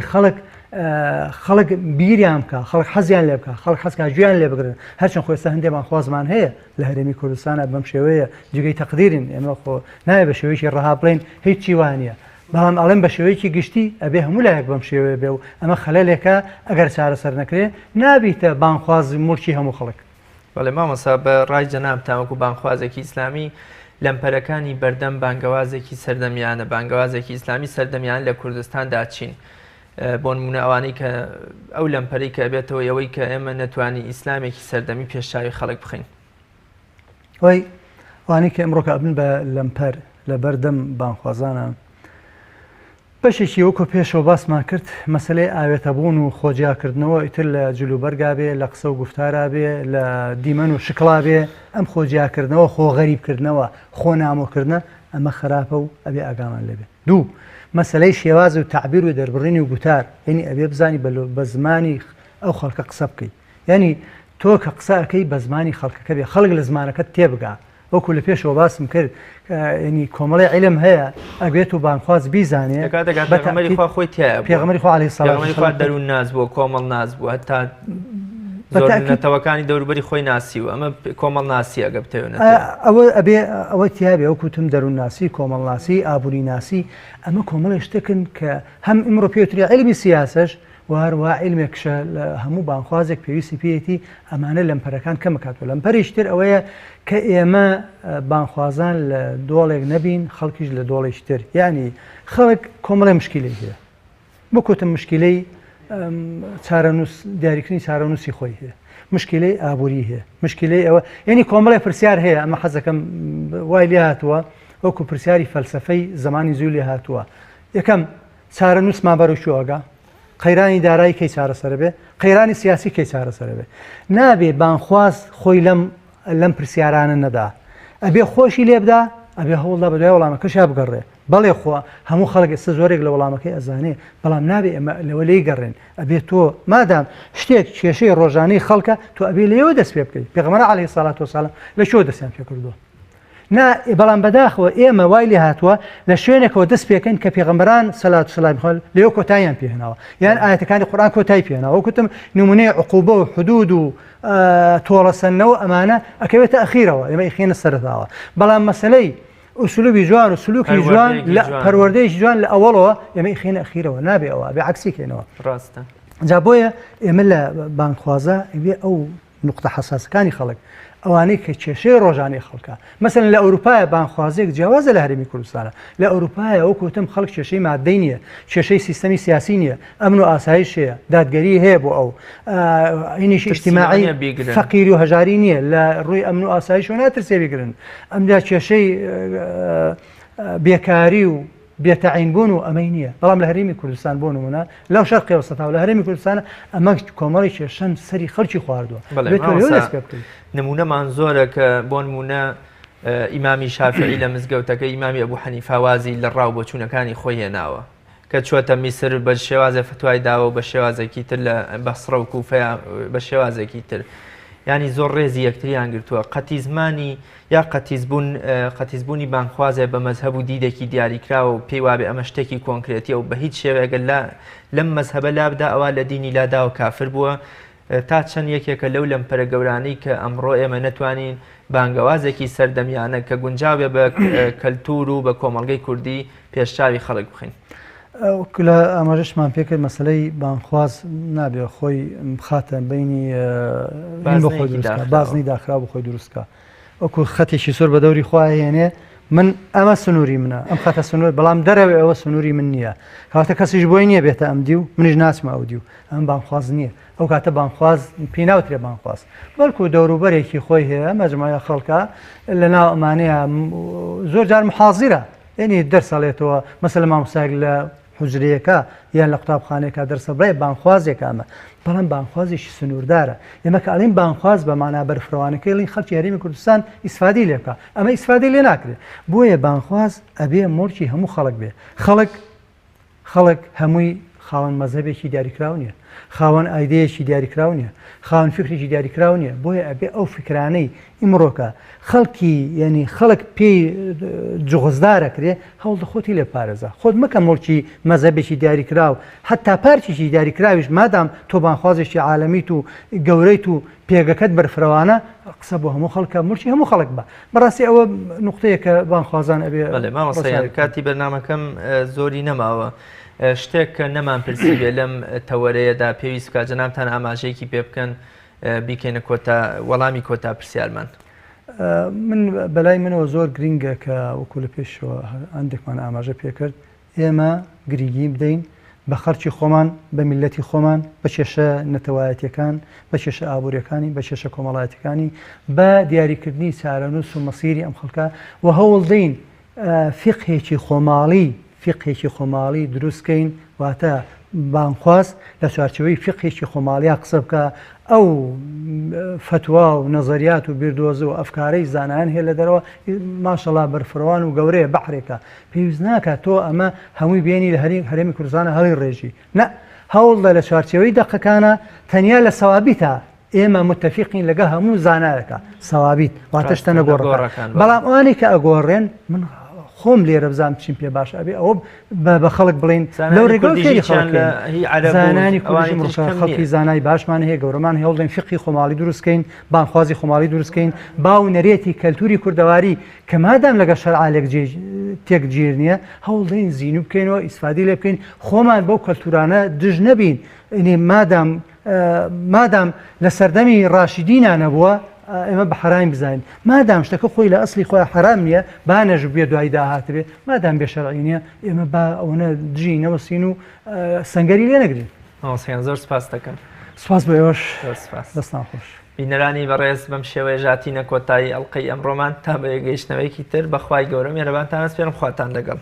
خەڵک بیریان بکە خەڵک حەزیان لێ بکە خەڵک حەزکە گوێیان لێ بگرن هەرچەند خۆ ئێستا هەندێک بانخوازمان هەیە لە هەرێمی کوردستانە بەم شێوەیە جگەی تەقدیرن ئێمە خۆ نایە بە شێوەیەکی ڕەها بڵێن هیچی وانە بەڵام ئەڵێن بە شێوەیەکی گشتی ئەبێ هەموو لایەک بەم شێوەیە بێ و ئەمە خەلەلێکە ئەگەر چارەسەر نەکرێ نابیتە بانخواز مورچی هەموو خەڵک بەڵێ مامەسا بە ڕای جەناب تاوەکو بانخوازێکی ئیسلامی لەمپەرەکانی بەردەم بانگەوازێکی سەردەمیانە بانگەوازێکی ئیسلامی سەردەمیان لە کوردستاندا چین بۆ نمونە ئەوانەی کە ئەو لەمپەرەی کە بێتەوە ئەوەی کە ئێمە نەتوانی ئیسلامێکی سەردەمی پێشاوی خەڵک بخەین وای ئەوانەی کە ئەمڕۆکە ئەبن بە لەمپەر لە بەردەم بانخوازانە بەشێکی وەکو پێشەوە باسمان کرد مەسلەی ئاوێتەبوون و خۆجیاکردنەوە ئیتر لە جلوبەرگا بێ لە قسە و گفتارا بێ لە دیمەن و شکڵا بێ ئەم خۆجیاکردنەوە خۆ غەریبکردنەوە خۆ نامۆکردنە ئەمە خراپە و ئەبێ ئاگامان لێبێ دوو مەسلەی شێواز و تعبیر و دەربڕینی و گوتار یعنی ئەبێ بزانی بە زمانی ئەو خەڵکە قسە بکەیت یعنی تۆ کە قسە ئەەکەی بە زمانی خەڵکەکە بێ خەڵک لە زمانەکەت تێبگا وەکو لە پێشەوە باسم کرد ینی کۆمەڵی عیلم هەیە ئەگوێت و بانخواز بیزانێ پێغەمبەری خوا عەلەیهی سەڵات پێغەمبەری دەروون ناز بووە کۆمەڵ ناز بوو هەتا نەتەوەکانی دەوروبەری خۆی ناسی و ئەمە کۆمەڵ ناسی ئەگە بتەوێت ئەوە ئەبێ ئەوە تیابێ وەکوتم دەروون ناسی کۆمەڵ ناسی ئابووری ناسی ئەمە کۆمەڵی شتێکن کە هەم ئمڕۆ پێوتری عیلمی سیاسەش و هەروە عیلمێکشە لە هەموو بانخوازێک پێویستی پێیەتی ئەمانە لەمپەرەکان کەمەکاتەوە لەمپەریش تر ئەوەیە کە ئێمە بانخوازان لە دۆڵێک نەبین خەڵکیش لە دۆڵێکی تر یعنی خەڵک کۆمەڵی مشکلەی هەیە بکوتم مشکلەی چارەنووس دیاریکردنی چارەنووسی خۆی هەیە مشکلەی ئابووری هەیە مشکلەی ئەوە یعنی کۆمەڵی پرسیار هەیە ئەمە حەزەکەم وای لێ هاتووە وەکو پرسیاری فەلسەفەی زمانی زوو لێ هاتووە یەکەم چارەنووسمان بەرەوچۆگە قەیرانی دارایی کەی چارەسەر بێ قەیرانی سیاسی کەی چارەسەر بێ نابێ بانخواز خۆی لەم پرسیارانە نەدا ئەبێ خۆشی لێبدا ئەبێ هەوڵدا بە دوای وەڵامەکەشا بگەڕێ بەڵێ خۆ هەموو خەڵک ئێستا زۆرێک لە وەڵامەکەی ئەزانێ بەڵام نابێ ئەمە لەوە لێی گەڕێن ئەبێ تۆ مادام شتێک کێشەی ڕۆژانەی خەڵکە تۆ ئەبێ لێوە دەست پێ بکەیت پێغەمبەر عەلەیهی سەڵات وەسەلام لە شۆ دەستیان پێ کردووە بەڵام بەداخەوە ئێمە وای لێ هاتووە لە شوێنێکەوە دەست پێکەین کە پێغەمبەران سەلات و سەلام خۆل لێو کۆتاییان پێهێناوە یان ئاەتەکانی قورئان کۆتایی پێهێناوە وەکوتم نمونەی عقوبە و حدود و تۆڵەسەندنەوە ئەمانە ئەکەوێتە ئەخیرەوە ئێمە ئیخێنە سەرەتاوە بەڵام مەسەلەی ئوسلوبی جوان و سلوکی جوان لە پەروەردەیەکی جوان لە ئەوڵەوە ئێمە ئیخێنە ئەخیرەوە نابێ ئەوە بێ عەکسی کەینەوە ڕاستە جا بۆیە ئێمە لە بانخوازە ئەوێ ئەو نقطە حساسەکانی خەڵک ئەوانەی کە کێشەی ڕۆژانەی خەڵکە مەسەلەن لە ئەوروپایە بانخوازێک جیاوازە لە هەرێمی کوردستانە لە ئەوروپایە وەکوتم خەڵک کێشەی مادەی نییە کێشەی سیستەمی سیاسی نییە ئەمن و ئاسایش هەیە دادگەری هەیە بۆ ئەو هینیشی ئیجتیماعی فەقیری و هەژاری نییە لە ڕووی ئەمن و ئاسایشەوە ناترسێ بیگرن ئەمدا کێشەی بێکاری و بێتەعینبوون و ئەمەی نییە بەڵام لە هەرێمی کوردستان بۆ نمونە لەو شەرقی وسەطا لە هەرێمی کوردستانە ئەمە کۆمەڵی کێشەن سەری خەڵکی خواردووە نمونەمان زۆرە کە بۆ نمونە ئیمامی شافعی لە مزگەوتەکە ئیمامی ئەبوو حەنیفە وازی لە ڕاو بۆچوونەکانی خۆی هێناوە کە چوەتە میسر بە شێوازە فتوای داوە بە شێوازێکی تر لە بەسڕە و کوفەیە بە شێوازێکی تر ینی زۆر ڕێزی یەکتریان گرتووە قەتیزمانی یا قەتیزبوونی بانخوازێ بە مەزهەب و دیدێکی دیاریکراوە و پێی وابێ ئەمە شتێکی کۆنکرێتیە و بە هیچ شێوەیەگە لەم مەزهەبە لابدا ئەوە لە دینی لادا و کافر بووە تا چەند یەکێکە لەو لەمپەرە گەورانەی کە ئەمڕۆ ئێمە نەتوانین بانگەوازێکی سەردەمیانە کە گونجاوێ بە کەلتور و بە کۆمەڵگەی کوردی پێشچاوی خەڵک بخین. لە ئاماژەشمان پێکرد مەسلەی بانخواز نابێ خۆی بخاتە بینی بۆ خۆی دروستکە بازنی داخرا بۆ خۆی دروستکە وەکو خەتێکی سۆر بە دەوری خوایێنێ من ئەمە سنووری منە ئەم خەتە سنوور بەڵام دەرەوێ ئەوە سنووری من نییە کاتە کەسیش بۆی نییە بێتە ئەم دی و منیش ناچمە ئەو دی و ئەم بانخواز نییە ئەو کاتە بانخواز پێی ناوترێ بانخواز بەڵکو دەوروبەرێکی خۆی هەیە مەجموعە خەڵکە لەناو ئەمانەیە زۆر جار محازیرە یعنی دەرسەڵێتەوە مەسەلەن مامۆستایەک لە حوجرەیەکە یان لە قوتابخانەیەکە دەرسە بڵێ بانخوازێک ئەمە بەڵام بانخوازێکی سنووردارە ئێمە کە ئەڵێن بانخواز بە مانا بەرفڕەوانەکەی لێن خەڵکی هەرێمی کوردستان ئیسفادەی لێ بکە ئەمە ئیسفادەی لێ ناکرێت بۆیە بانخواز ئەبێ مۆرکی هەموو خەڵک بێ خەڵک هەمووی خاوەن مەزهەبێکی دیاریکراو نییە خاوەن ئایدەیەکی دیاریکراو نییە خاوەن فکرێکی دیاریکراو نییە بۆیە ئەبێ ئەو فکرانەی ئیمڕۆکە خەڵکی یعنی خەڵک پێی جوغزدارەکرێ هەوڵ خۆتی لێ پارێزە خۆت مەکە مڵکی مەزهبێکی دیاریکراو حتا پارچێکی دیاریکراویش مادام تۆ بانخوازێکی عالەمیت و گەورەیت و پێگەکەت بەرفرەوانە قسە بۆ هەموو خەڵکە مڵکی هەموو خەڵک بە بەڕاستی ئەوە نقطەیە کە بانخوازان ئەبێ کاتی بەرنامەکەم زۆری نەماوە شتێک کە نەمان پرسی بێ لەم تەوەرەیەدا پێویست بکات جەنابتان ئاماژەیەکی پێ بکەن بیکەنە وەڵامی کۆتا پرسیارمان. من بەلای منەوە زۆر گرینگە کە وەکو لە پێشەوە هەندێکمان ئاماژە پێکرد ئێمە گرنگی بدەین بە خەرکی خۆمان بە میلەتی خۆمان بە کێشە نەتەوایەتیەکان بە کێشە ئابوووریەکانی بە کێشە کۆمەڵایەتەکانی بە دیاریکردنی چارەنووس و مەسیری ئەم خەڵکە و هەوڵ دەین فقهێکی خۆماڵی دروستکەین واتە بانخواز لە چوارچەوەی فقهێکی خۆماڵیا قسە بکە ئەو فتوا و نەزەریات و بیردۆزە و ئەفکارەی زانایان هەیە لە دەرەوە ماشەڵا بەرفڕەوان و گەورەیە بەحرێکە پێویست ناکات تۆ ئەمە هەمووی بێنی لە هەرێمی کوردستانە هەڵی ڕێژی نە هەوڵ لە چوارچەوەی دەقەکانە تەنیا لە سەوابیتە ئێمە متتەفیقین لەگە هەموو زانایەکە سەوابیت واتە شتە نەگۆڕەکان بەڵام ئەوانەی کە ئەگۆڕێن من خۆم لێرە بزانم چیم پێ باش ئەبێ ئەوە بە خەڵک بڵین لەو ڕێگەی زانانی خەڵکی زانای باشمان هەیە گەورەمان هێوڵدەین فقی خۆماڵی دروستکەین بانخوازی خۆماڵی دروستکەین باو نەرێتی کەلتوری کوردەواری کە مادام لەگە شەرعالێک تێک گیر نییە هەوڵدەین زیینو بکەینەوە ئیسفادی لێ بکەین خۆمان بەو کەلتورانە دژ نەبین مادام لە سەردەمی ڕاشیدینانە بووە ئێمە بە حرام بزانین مادام شتەکە خۆی لە ئەسلی خۆی حرام نییە بانەژ بێ دوای داهاتبێ مادام بێشەرعی نییە ئێمە با ئەوەنە دژی نەوەسین و سەنگەری لێ نەگرین. زۆر سپاس دەکەم. سپاس بۆ ئێوەش دەستان خۆش. بینەرانی بەڕێز بەم شێوەیە ژاتینە کۆتایی ئەڵقەی ئەمڕۆمان تا بە یەگەیشتنەوەیکی تر بەخوای گەورە میهرەبانتان ئەسپێرم خواتان لەگەڵ.